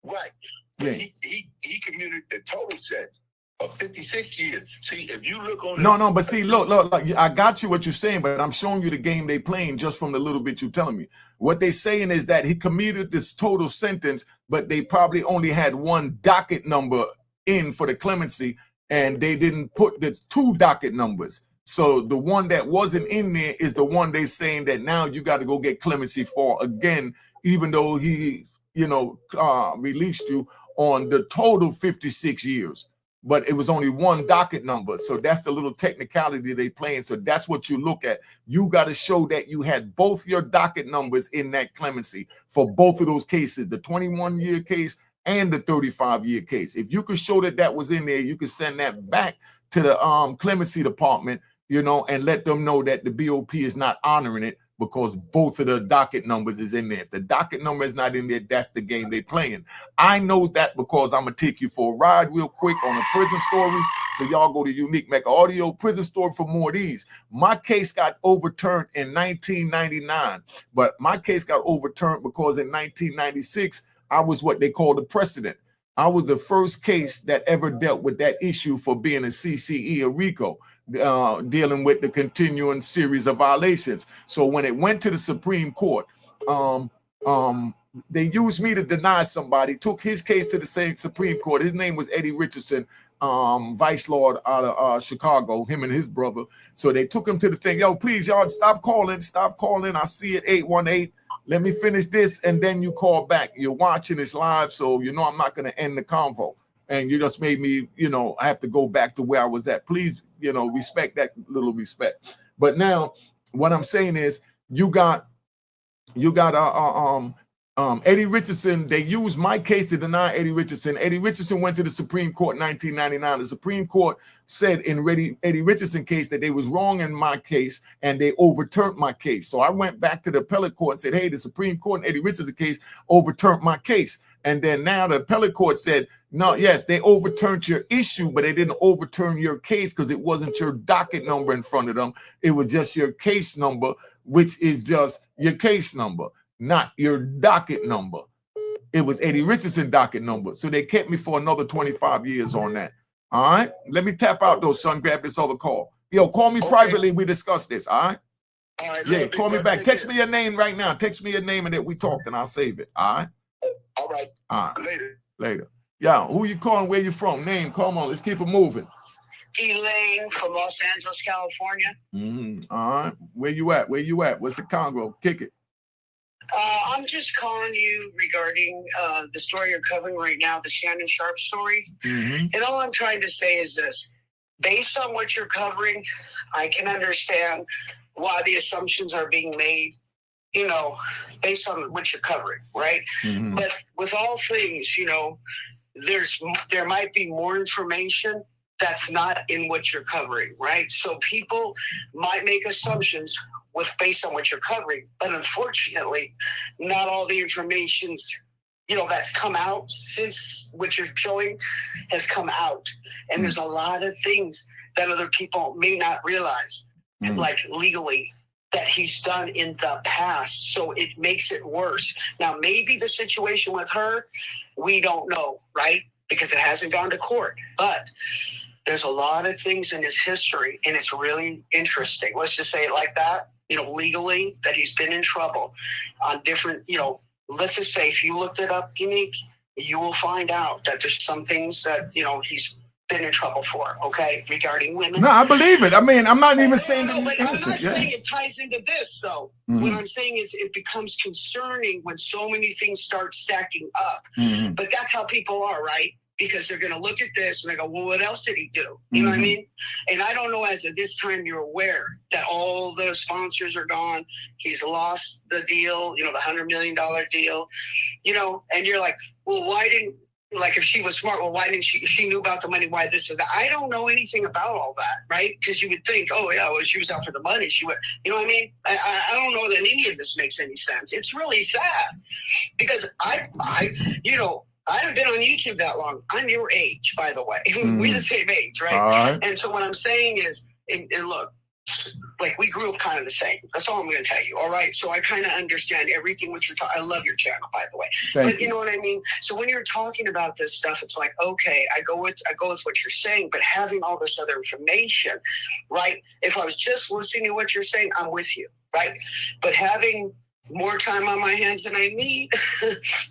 Right. Yeah. He commuted the total sentence of 56 years. See, if you look on No, but see, look, I got you what you're saying, but I'm showing you the game they playing just from the little bit you're telling me. What they saying is that he commuted this total sentence, but they probably only had one docket number in for the clemency, and they didn't put the two docket numbers. So the one that wasn't in there is the one they saying that now you got to go get clemency for again, even though he, released you on the total 56 years. But it was only one docket number. So that's the little technicality they playing. So that's what you look at. You got to show that you had both your docket numbers in that clemency for both of those cases, the 21-year case and the 35-year case. If you could show that that was in there, you could send that back to the clemency department, and let them know that the BOP is not honoring it because both of the docket numbers is in there. If the docket number is not in there, that's the game they playing. I know that because I'm going to take you for a ride real quick on a prison story. So y'all go to Unique Mecca Audio prison story for more of these. My case got overturned in 1999, but my case got overturned because in 1996, I was what they call the precedent. I was the first case that ever dealt with that issue for being a CCE or RICO, dealing with the continuing series of violations. So when it went to the Supreme Court, they used me to deny somebody, took his case to the same Supreme Court. His name was Eddie Richardson, vice lord out of Chicago, him and his brother. So they took him to the thing. Yo, please, y'all, stop calling. I see it, 818. Let me finish this, and then you call back. You're watching this live, so I'm not going to end the convo. And you just made me, I have to go back to where I was at. Please, respect that little respect. But now, what I'm saying is, you got Eddie Richardson. They used my case to deny Eddie Richardson. Eddie Richardson went to the Supreme Court in 1999. The Supreme Court said in Eddie Richardson case that they was wrong in my case, and they overturned my case. So I went back to the appellate court and said, hey, the Supreme Court in Eddie Richardson case overturned my case. And then now the appellate court said, no, yes, they overturned your issue, but they didn't overturn your case because it wasn't your docket number in front of them. It was just your case number, which is just your case number, not your docket number. It was Eddie Richardson docket number. So they kept me for another 25 years on that. All right. Let me tap out those, son. Grab this other call. Yo, call me privately. We discuss this. All right. All right. Yeah, call me back. Text me your name right now. Text me your name and that we talked, and I'll save it. All right. All right. All right. Later. Yeah. Who you calling? Where you from? Name. Come on. Let's keep it moving. Elaine from Los Angeles, California. All right. Where you at? What's the Congo? Kick it. I'm just calling you regarding the story you're covering right now, the Shannon Sharpe story. And all I'm trying to say is this. Based on what you're covering, I can understand why the assumptions are being made, based on what you're covering, right? But with all things, there might be more information that's not in what you're covering, right? So people might make assumptions based on what you're covering, but unfortunately, not all the information's, that's come out since what you're showing has come out. And there's a lot of things that other people may not realize, like legally, that he's done in the past. So it makes it worse. Now, maybe the situation with her, we don't know, right? Because it hasn't gone to court, but there's a lot of things in his history, and it's really interesting. Let's just say it like that. Legally, that he's been in trouble on different, let's just say if you looked it up, Unique, you will find out that there's some things that, he's been in trouble for, okay, regarding women. No, I believe it. I mean, I'm not even saying that. But I'm not saying it ties into this, though. What I'm saying is it becomes concerning when so many things start stacking up. But that's how people are, right? because they're going to look at this and they go, well, what else did he do? You know what I mean? And I don't know, as of this time, you're aware that all the sponsors are gone. He's lost the deal, you know, the $100 million deal, you know, and you're like, well, why didn't, like, if she was smart, well, why didn't she, if she knew about the money, why this or that? I don't know anything about all that, right? Because you would think, oh, yeah, well, she was out for the money. She would, you know what I mean? I don't know that any of this makes any sense. It's really sad because I you know, I haven't been on YouTube that long. I'm your age, by the way. We're the same age, right? All right. And so what I'm saying is, and look, like, we grew up kind of the same. That's all I'm going to tell you. All right. So I kind of understand everything what you're talking. I love your channel, by the way. But you know what I mean? So when you're talking about this stuff, it's like, okay, I go with what you're saying, but having all this other information, right? If I was just listening to what you're saying, I'm with you, right? But having more time on my hands than I need.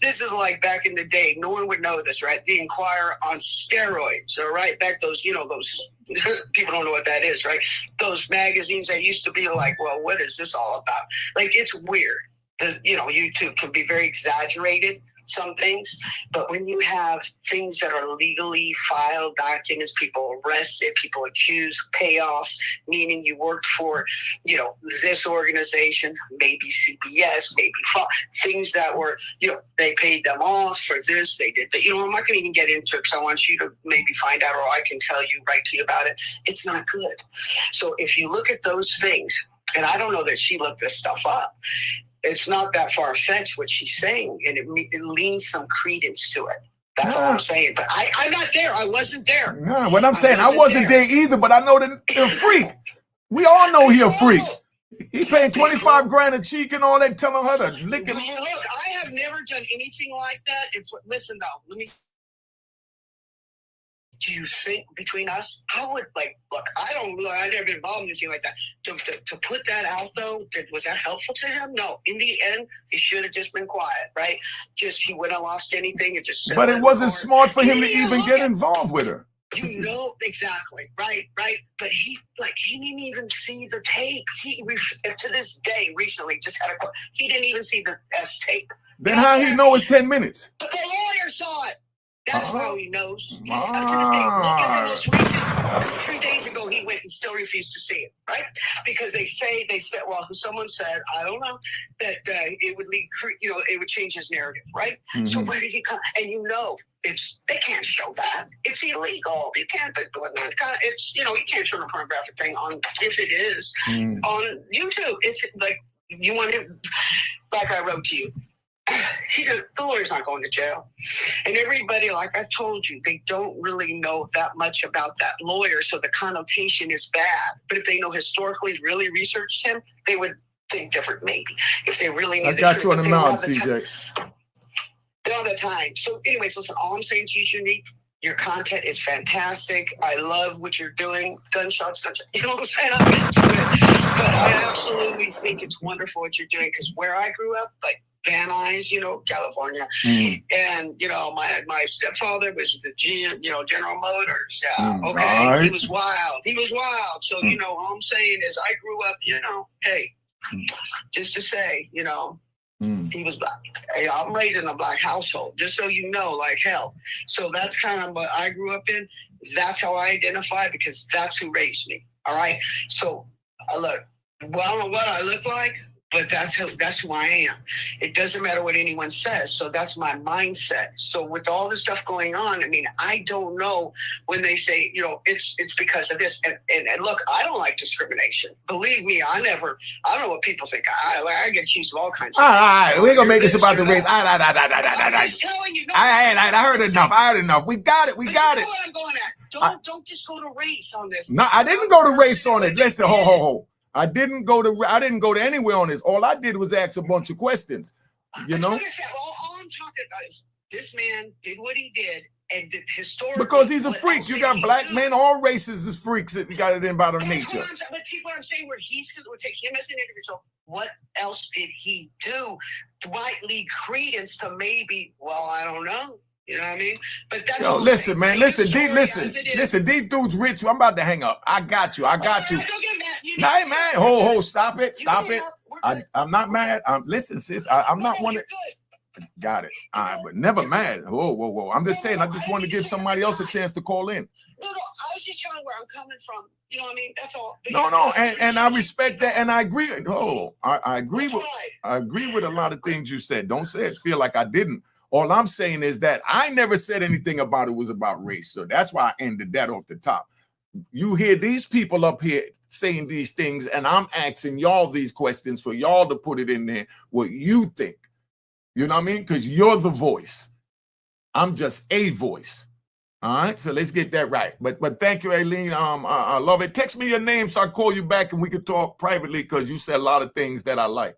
This is like back in the day. No one would know this, right? The Inquirer on steroids, all right? Back those, you know, those people don't know what that is, right? Those magazines that used to be like, well, what is this all about? Like, it's weird. You know, YouTube can be very exaggerated, some things, but when you have things that are legally filed documents, people arrested, people accused, payoffs, meaning you worked for, you know, this organization, maybe CBS, maybe Fox, things that were, you know, they paid them off for this, they did that. You know, I'm not going to even get into it because I want you to maybe find out, or I can tell you, write to you about it. It's not good. So if you look at those things, and I don't know that she looked this stuff up, it's not that far-fetched what she's saying, and it leans some credence to it. That's all I'm saying. But I'm not there. I wasn't there. No, what I'm saying, I wasn't there either, but I know that they're a freak. We all know he a freak. He paying 25 grand a cheek and all that, telling her to lick him. Look, I have never done anything like that. Listen, though, let me. Do you think between us, I would, like, look, I've never been involved in anything like that. To put that out, though, was that helpful to him? No. In the end, he should have just been quiet, right? Just, he wouldn't have lost anything. But it wasn't smart for him to even get involved with her. You know, exactly, right. But he didn't even see the tape. He, to this day, recently, just had he didn't even see the S tape. Then how he know it's 10 minutes? But the lawyer saw it. That's how he knows. He's to this day. Look at the most recent. 3 days ago, he went and still refused to see it, right? Because they said, well, someone said, I don't know, that it would lead, you know, it would change his narrative, right? So where did he come? And you know, they can't show that. It's illegal. You can't. It's, you know, you can't show a pornographic thing on, if it is on YouTube. It's like, you want him, like I wrote to you. The lawyer's not going to jail. And everybody, like I told you, they don't really know that much about that lawyer, so the connotation is bad. But if they know historically, really researched him, they would think different, maybe. If they really knew I got you on the mount, CJ. They don't have the time. So anyways, listen, all I'm saying to you is unique. Your content is fantastic. I love what you're doing. Gunshots. You know what I'm saying? I'm into it. But I absolutely think it's wonderful what you're doing, because where I grew up, like, Van Nuys, you know, California. And, you know, my stepfather was with the General Motors. Yeah, okay. Right. He was wild. So, you know, all I'm saying is I grew up, you know, hey, just to say, you know, he was black. Hey, I'm raised in a black household, just so you know, like hell. So that's kind of what I grew up in. That's how I identify, because that's who raised me. All right. So look, well, I don't know what I look like, but that's who I am. It doesn't matter what anyone says. So that's my mindset. So with all this stuff going on, I mean, I don't know when they say, you know, it's because of this. And look, I don't like discrimination. Believe me, I don't know what people think. I get accused of all kinds of things. All right, we're going to make this about the race. I'm telling you. I heard enough. We got it. You know what I'm going at. Don't just go to race on this. No, I didn't go to race on it. Listen, ho. I didn't go to anywhere on this. All I did was ask a bunch of questions. You know? All I'm talking about is this man did what he did, and historically, because he's a freak. You got black men, all races is freaks if you got it in by the nature. But see what I'm saying, where we'll take him as an individual. What else did he do? Might lead credence to maybe, well, I don't know. You know what I mean? But that's listen, man. Listen, these dudes rich. I'm about to hang up. I got you. Don't get mad. Hey, man. Ho, stop it. I'm not mad. Listen, sis, I'm not one of. Got it. All right, but never mad. Whoa. I'm just saying, I just want to give somebody else a chance to call in. No, I was just telling where I'm coming from. You know what I mean? That's all. No, and I respect that, and I agree. I agree with a lot of things you said. Don't say it feel like I didn't. All I'm saying is that I never said anything about it was about race. So that's why I ended that off the top. You hear these people up here saying these things, and I'm asking y'all these questions for y'all to put it in there what you think. You know what I mean? Because you're the voice. I'm just a voice. All right, so let's get that right. But thank you, Aileen. I love it. Text me your name so I call you back and we can talk privately, because you said a lot of things that I like.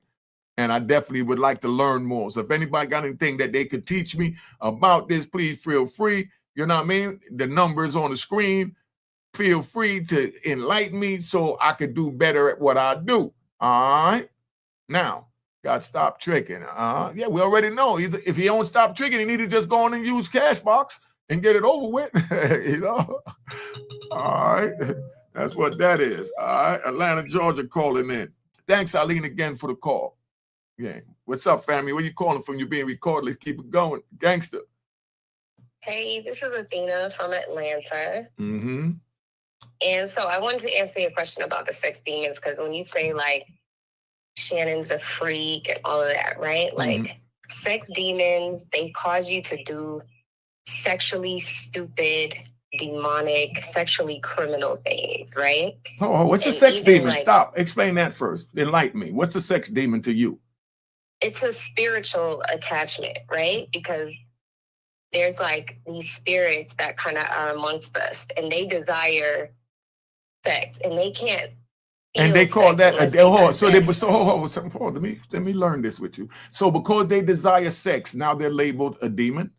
And I definitely would like to learn more. So if anybody got anything that they could teach me about this, please feel free. You know what I mean? The number's on the screen. Feel free to enlighten me so I could do better at what I do. All right. Now, got to stop tricking. Yeah, we already know. Either if he don't stop tricking, he need to just go on and use Cashbox and get it over with. You know? All right. That's what that is. All right. Atlanta, Georgia calling in. Thanks, Eileen, again for the call. Yeah. What's up, family? Where you calling from? You're being recorded. Let's keep it going. Gangster. Hey, this is Athena from Atlanta. Mm-hmm. And so I wanted to answer your question about the sex demons, because when you say, like, Shannon's a freak and all of that, right? Like, sex demons, they cause you to do sexually stupid, demonic, sexually criminal things, right? Oh, what's a sex demon? Stop. Explain that first. Enlighten me. What's a sex demon to you? It's a spiritual attachment, right? Because there's like these spirits that kind of are amongst us, and they desire sex, and they can't. And they call that let me learn this with you. So because they desire sex, now they're labeled a demon?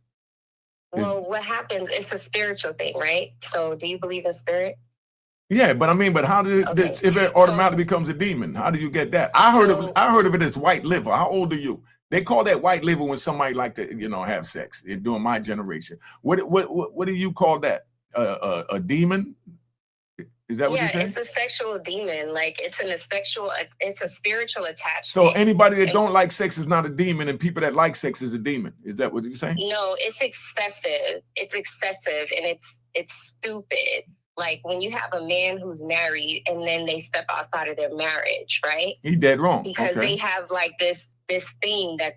Well, what happens, it's a spiritual thing, right? So do you believe in spirit? Yeah, but how did it, if it automatically becomes a demon? How do you get that? I heard of it as white liver. How old are you? They call that white liver when somebody like to, have sex during my generation. What do you call that? A demon? Is that what you're saying? Yeah, it's a sexual demon. Like, it's a spiritual attachment. So anybody that don't like sex is not a demon, and people that like sex is a demon. Is that what you're saying? No, it's excessive. It's excessive, and it's stupid. Like, when you have a man who's married and then they step outside of their marriage, right? He dead wrong. Because they have like this thing that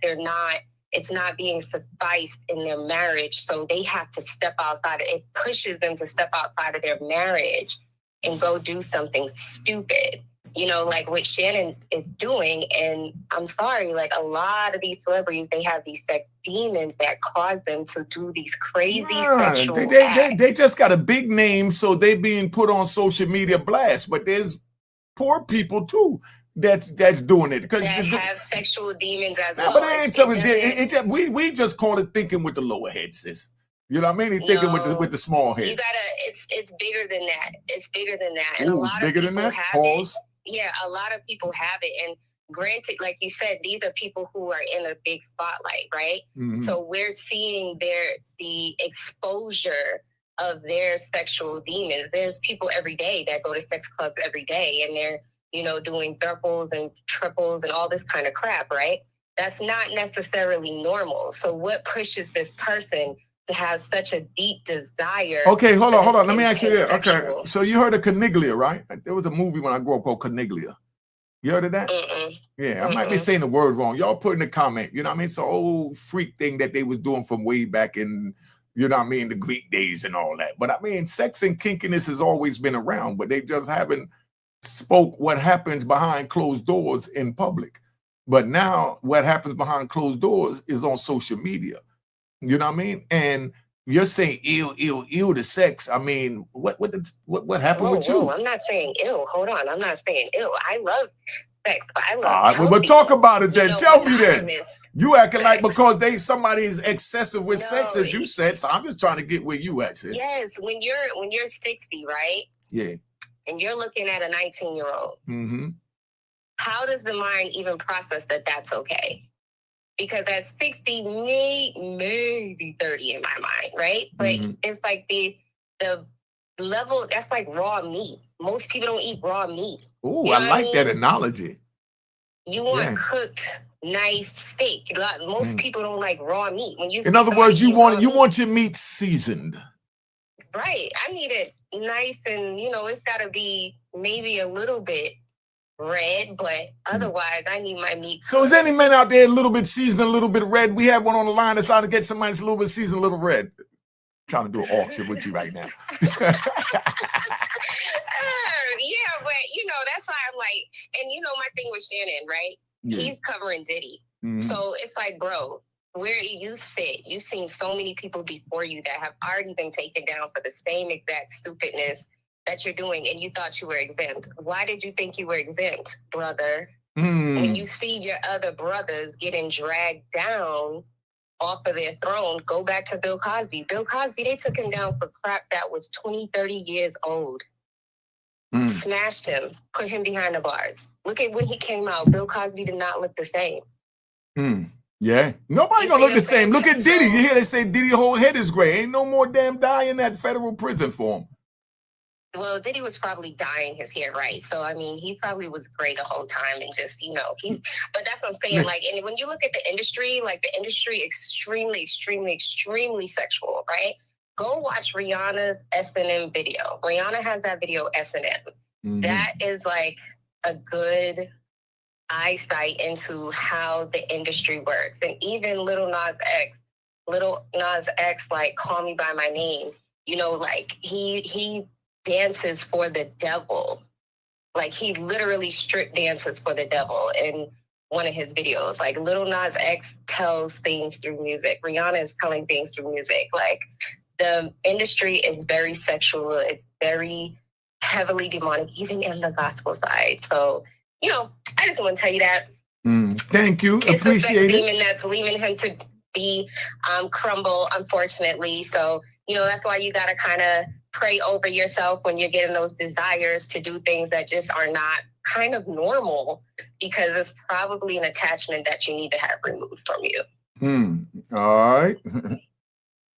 it's not being sufficed in their marriage. So they have to step outside. It pushes them to step outside of their marriage and go do something stupid, like what Shannon is doing. And I'm sorry, like, a lot of these celebrities, they have these sex demons that cause them to do these crazy sexual acts. They just got a big name, so they being put on social media blast. But there's poor people too that's doing it. That have sexual demons as well. But it ain't something. We just call it thinking with the lower head, sis. You know what I mean? He's thinking with the small head. You it's bigger than that. It's bigger than that. And Ooh, a lot bigger of than people that? have Pause. it. Yeah, a lot of people have it. And granted, like you said, these are people who are in a big spotlight, right? Mm-hmm. So we're seeing the exposure of their sexual demons. There's people every day that go to sex clubs every day, and they're, doing triples and triples and all this kind of crap, right? That's not necessarily normal. So what pushes this person to have such a deep desire? Okay, hold on. Let me ask you this. Okay, so you heard of Caniglia, right? There was a movie when I grew up called Caniglia. You heard of that? Yeah, I might be saying the word wrong. Y'all put in the comment. You know what I mean? It's an old freak thing that they was doing from way back in, the Greek days and all that. But I mean, sex and kinkiness has always been around, but they just haven't spoke what happens behind closed doors in public. But now what happens behind closed doors is on social media. You know what I mean? And you're saying ew to sex. I mean, what happened with you? I'm not saying ew. Hold on. I'm not saying ew. I love sex, but I love well, talk about it then. Tell me then. You acting like because somebody is excessive with sex, as you said. So I'm just trying to get where you at, sis. Yes, when you're 60, right? Yeah. And you're looking at a 19-year-old. Mm-hmm. How does the mind even process that that's okay? Because at 60, maybe 30 in my mind, right? But it's like the level, that's like raw meat. Most people don't eat raw meat. Oh, I like that analogy. You want cooked, nice steak. Most people don't like raw meat. When you in other words, you want your meat seasoned. Right. I need it nice, and it's got to be maybe a little bit red, but otherwise I need my meat. So is any man out there a little bit seasoned, a little bit red? We have one on the line that's trying to get somebody that's a little bit seasoned, a little red. Trying to do an auction with you right now. Yeah, but that's why I'm like, and my thing with Shannon, right? Yeah. He's covering Diddy. So it's like, bro, where you sit, you've seen so many people before you that have already been taken down for the same exact stupidness that you're doing, and you thought you were exempt. Why did you think you were exempt, brother? When you see your other brothers getting dragged down off of their throne, go back to Bill Cosby. Bill Cosby, they took him down for crap that was 20, 30 years old. Smashed him, put him behind the bars. Look at when he came out. Bill Cosby did not look the same. Yeah. Nobody gonna look the same. Look at Diddy. You hear they say Diddy's whole head is gray. Ain't no more damn dye in that federal prison for him. Well, Diddy was probably dyeing his hair, right? So, I mean, he probably was gray the whole time and just, but that's what I'm saying. Like, and when you look at the industry, extremely, extremely, extremely sexual, right? Go watch Rihanna's S&M video. Rihanna has that video, S&M. That is like a good eyesight into how the industry works. And even Lil Nas X, like, Call Me By My Name, like he dances for the devil. Like, he literally strip dances for the devil in one of his videos. Like, Lil Nas X tells things through music. Rihanna is telling things through music. Like, the industry is very sexual. It's very heavily demonic, even in the gospel side. So, I just want to tell you that. Thank you. It's Appreciate a sex it. demon that's leaving him to be crumble, unfortunately. So, that's why you got to kind of pray over yourself when you're getting those desires to do things that just are not kind of normal, because it's probably an attachment that you need to have removed from you. All right.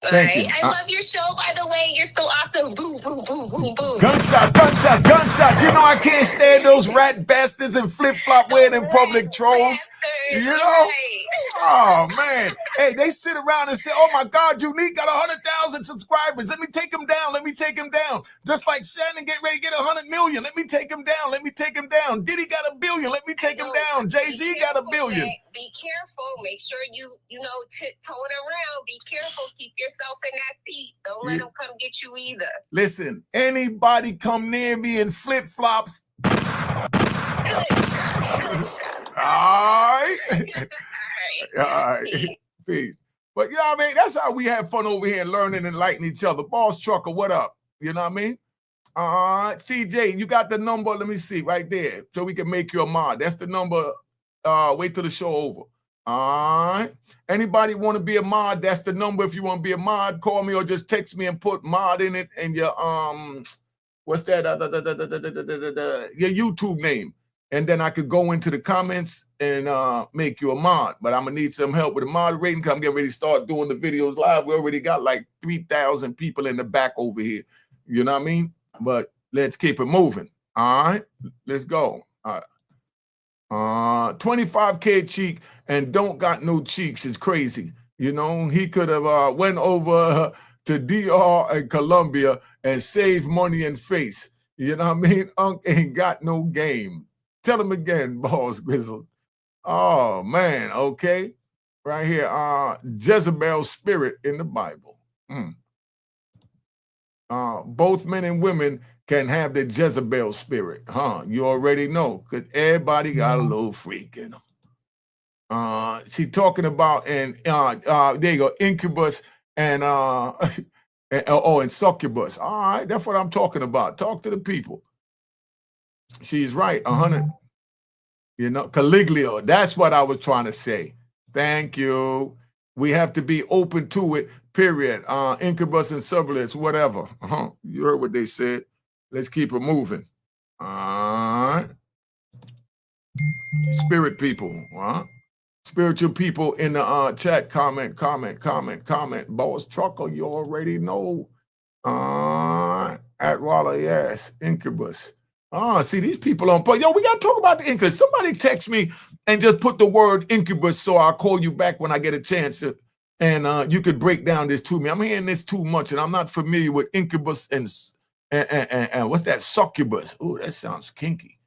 Thank you. I love your show, by the way. You're so awesome. Boom, boom, boom, boom, boom. Gunshots, gunshots, gunshots. I can't stand those rat bastards and flip-flop wearing in public trolls. Oh, man. Hey, they sit around and say, oh, my God, Unique got 100,000 subscribers. Let me take him down. Let me take him down. Just like Shannon get ready to get 100 million. Let me take him down. Let me take him down. Diddy got 1 billion. Let me take him down. Jay-Z got 1 billion. Be careful. Make sure you tiptoeing around. Be careful. Keep yourself in that seat. Don't let them come get you either. Listen, anybody come near me in flip-flops. All right. All right. Peace. But you know what I mean? That's how we have fun over here, learning and enlightening each other. Boss Trucker, what up? You know what I mean? CJ, you got the number. Let me see right there. So we can make you a mod. That's the number. Wait till the show over. All right. Anybody want to be a mod? That's the number. If you want to be a mod, call me or just text me and put mod in it and your what's that? Your YouTube name. And then I could go into the comments and make you a mod. But I'm gonna need some help with the moderating because I'm getting ready to start doing the videos live. We already got like 3,000 people in the back over here. You know what I mean? But let's keep it moving. All right, let's go. All right. 25K cheek and don't got no cheeks is crazy. He could have went over to DR and Colombia and saved money and face. You know what I mean? Unc ain't got no game. Tell him again, Boss Grizzle. Oh man, okay. Right here, Jezebel's spirit in the Bible. Both men and women can have the Jezebel spirit, You already know, because everybody got a little freak in them. She talking about, and there you go, incubus and and succubus. All right, that's what I'm talking about. Talk to the people. She's right, 100. Caligula, that's what I was trying to say. Thank you. We have to be open to it, period. Incubus and succubus, whatever. You heard what they said. Let's keep it moving. All right. Spirit people. Spiritual people in the chat, comment. Boss Trucker, you already know. At Walla, yes. Incubus. Oh, see, these people on point. Yo, we got to talk about the incubus. Somebody text me and just put the word incubus, so I'll call you back when I get a chance. And you could break down this to me. I'm hearing this too much, and I'm not familiar with incubus and what's that? Succubus. Oh, that sounds kinky.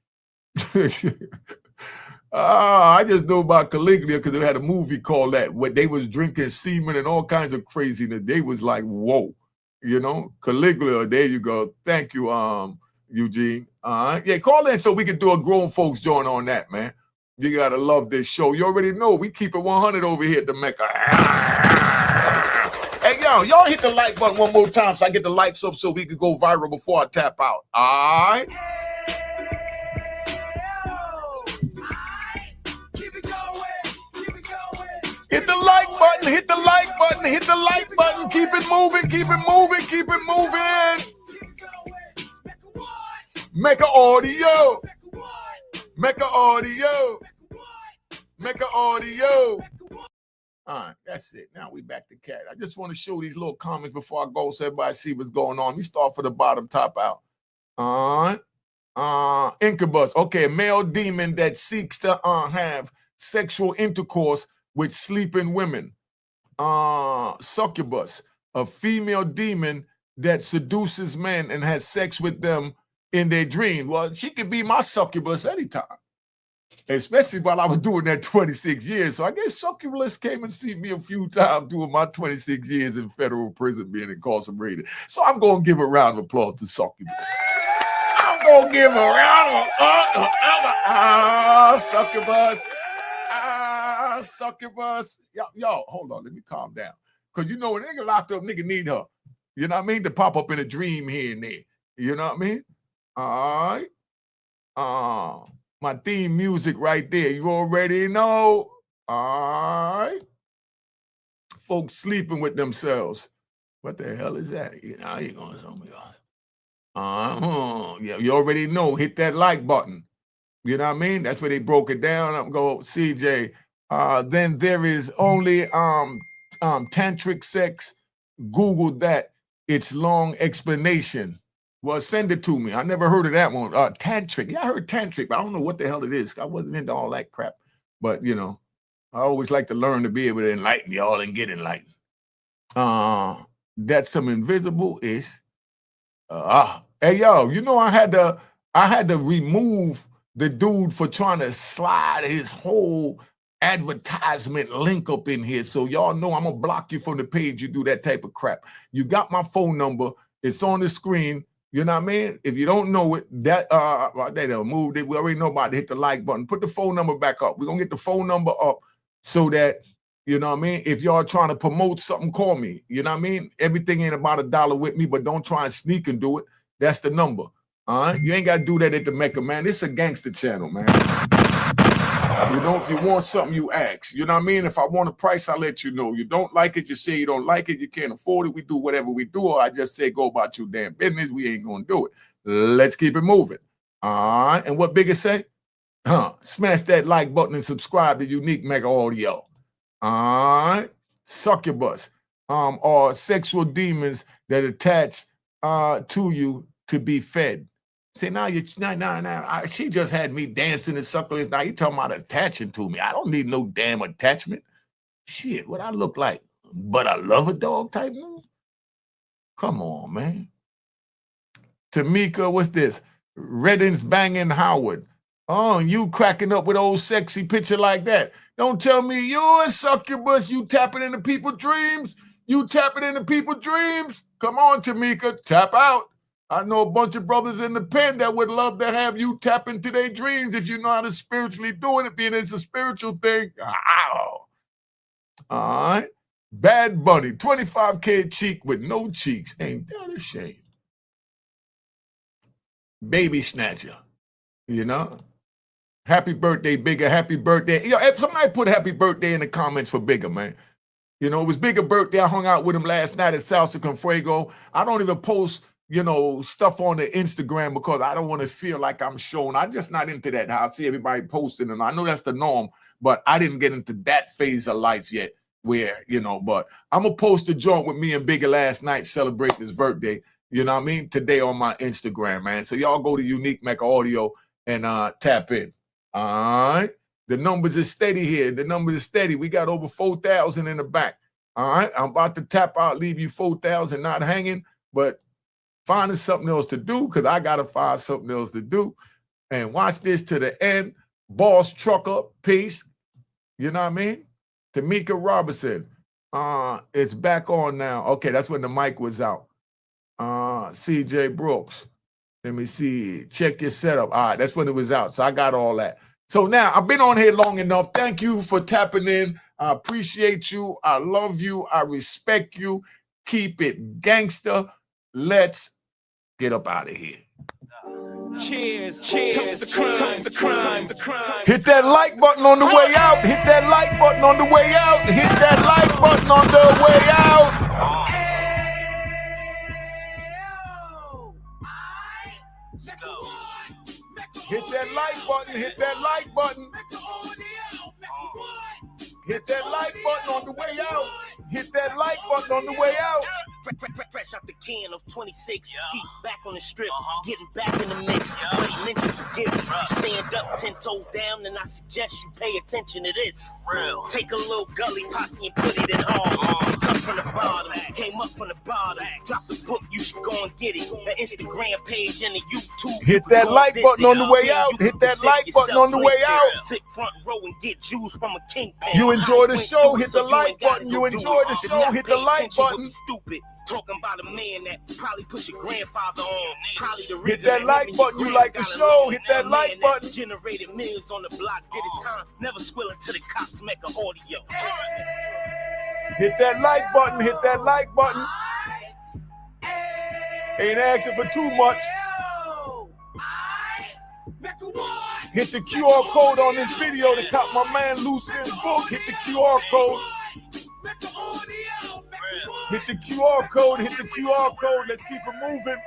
I just know about Caligula because they had a movie called that, where they was drinking semen and all kinds of craziness. They was like, whoa, you know, Caligula. There you go. Thank you, Eugene. Yeah, call in so we can do a grown folks joint on that, man. You gotta love this show. You already know we keep it 100 over here at the Mecca. Hey, y'all hit the like button one more time so I get the likes up so we can go viral before I tap out. All right. Hit the like button, hit the like button, hit the like button. Keep it moving, keep it moving, keep it moving. Mecca audio. Mecca audio. Mecca audio. All right, that's it. Now we back to Katt. I just want to show these little comments before I go so everybody see what's going on. We start for the bottom, top out. Incubus. Okay, a male demon that seeks to have sexual intercourse with sleeping women. Succubus, a female demon that seduces men and has sex with them in their dream. Well, she could be my succubus anytime, especially while I was doing that 26 years. So I guess succubus came and see me a few times doing my 26 years in federal prison being incarcerated. So I'm going to give a round of applause to succubus. I'm going to give a round of succubus. Succubus. Yo, hold on. Let me calm down. Because, you know, when a nigga locked up, nigga need her. You know what I mean? To pop up in a dream here and there. You know what I mean? All right. My theme music right there. You already know. All right. Folks sleeping with themselves. What the hell is that? You know, you're going to something else. Yeah, you already know. Hit that like button. You know what I mean? That's where they broke it down. I'm going, CJ. Then there is only tantric sex. Google that. It's long explanation. Well, send it to me. I never heard of that one. Tantric. Yeah, I heard tantric, but I don't know what the hell it is. I wasn't into all that crap. But, you know, I always like to learn to be able to enlighten y'all and get enlightened. That's some invisible-ish. Hey, yo, you know I had to remove the dude for trying to slide his whole advertisement link up in here. So y'all know I'm going to block you from the page you do that type of crap. You got my phone number. It's on the screen. You know what I mean? If you don't know it, that they done moved it. We already know about it. Hit the like button. Put the phone number back up. We're going to get the phone number up so that, you know what I mean? If y'all trying to promote something, call me. You know what I mean? Everything ain't about $1 with me, but don't try and sneak and do it. That's the number. All right? You ain't got to do that at the Mecca, man. This is a gangster channel, man. You know, if you want something, you ask. You know what I mean? If I want a price, I'll let you know. You don't like it, you say you don't like it, you can't afford it, we do whatever we do, or I just say go about your damn business. We ain't going to do it. Let's keep it moving. All right? And what Bigger say? Smash that like button and subscribe to Unique Mega Audio. All right? Succubus are sexual demons that attach to you to be fed. See, now she just had me dancing and suckling. Now you talking about attaching to me. I don't need no damn attachment. Shit, what I look like? But I love a dog type move? Come on, man. Tamika, what's this? Redding's banging Howard. Oh, you cracking up with old sexy picture like that. Don't tell me you're a succubus. You tapping into people's dreams. You tapping into people's dreams. Come on, Tamika, tap out. I know a bunch of brothers in the pen that would love to have you tap into their dreams if you know how to spiritually do it, being it's a spiritual thing. Ow. All right. Bad Bunny, 25K cheek with no cheeks. Ain't that a shame? Baby Snatcher, you know? Happy birthday, Bigger. Happy birthday. You know, if somebody put happy birthday in the comments for Bigger, man. You know, it was Bigger birthday. I hung out with him last night at Salsa con Fuego. I don't even post, you know, stuff on the Instagram because I don't want to feel like I'm showing. I'm just not into that. I see everybody posting, and I know that's the norm, but I didn't get into that phase of life yet where, you know, but I'm going to post a joint with me and Bigger last night celebrating his birthday. you know what I mean, today on my Instagram, man. So y'all go to Unique Mecca Audio and tap in. All right. The numbers is steady here. The numbers is steady. We got over 4,000 in the back. All right. I'm about to tap out, leave you 4,000 not hanging, but finding something else to do because I got to find something else to do. And watch this to the end. Boss Trucker, peace. You know what I mean? Tamika Robinson. It's back on now. Okay, that's when the mic was out. CJ Brooks. Let me see. Check your setup. All right, that's when it was out. So I got all that. So now I've been on here long enough. Thank you for tapping in. I appreciate you. I love you. I respect you. Keep it gangster. Let's get up out of here. Cheers, cheers, the crime. Hit that like button on the way out. Hit that like button on the way out. Hit that like button on the way out. Hit that like button. Hit that like button. Hit that like button on the way out. Hit that like button on the way out. Fresh out the can of 26. Heat back on the strip. Getting back in the mix. But he mentions a gift. You stand up 10 toes down, and I suggest you pay attention to this. Take a little gully posse and put it in hard. Cut from the bottom. Came up from the bottom. Drop the book, you should go and get it. The Instagram page and the YouTube. Hit that like button on the way out. Hit that like button on the way out. Sit front row and get juice from a kingpin. You enjoy the show, hit the like button. You enjoy the show, hit the like button. Stupid. Talking about a man that probably put your grandfather on. Probably the reason hit that like button. You like the show, hit that like button. Generated millions on the block. Did his time. Never squilling to the cops. Mecca Audio. Hit that like button. Hit that like button. Ain't asking for too much. Hit the QR code on this video to cop my man Lucian's book. Hit the QR code. Hit the QR code. Hit the QR code. Let's keep it moving.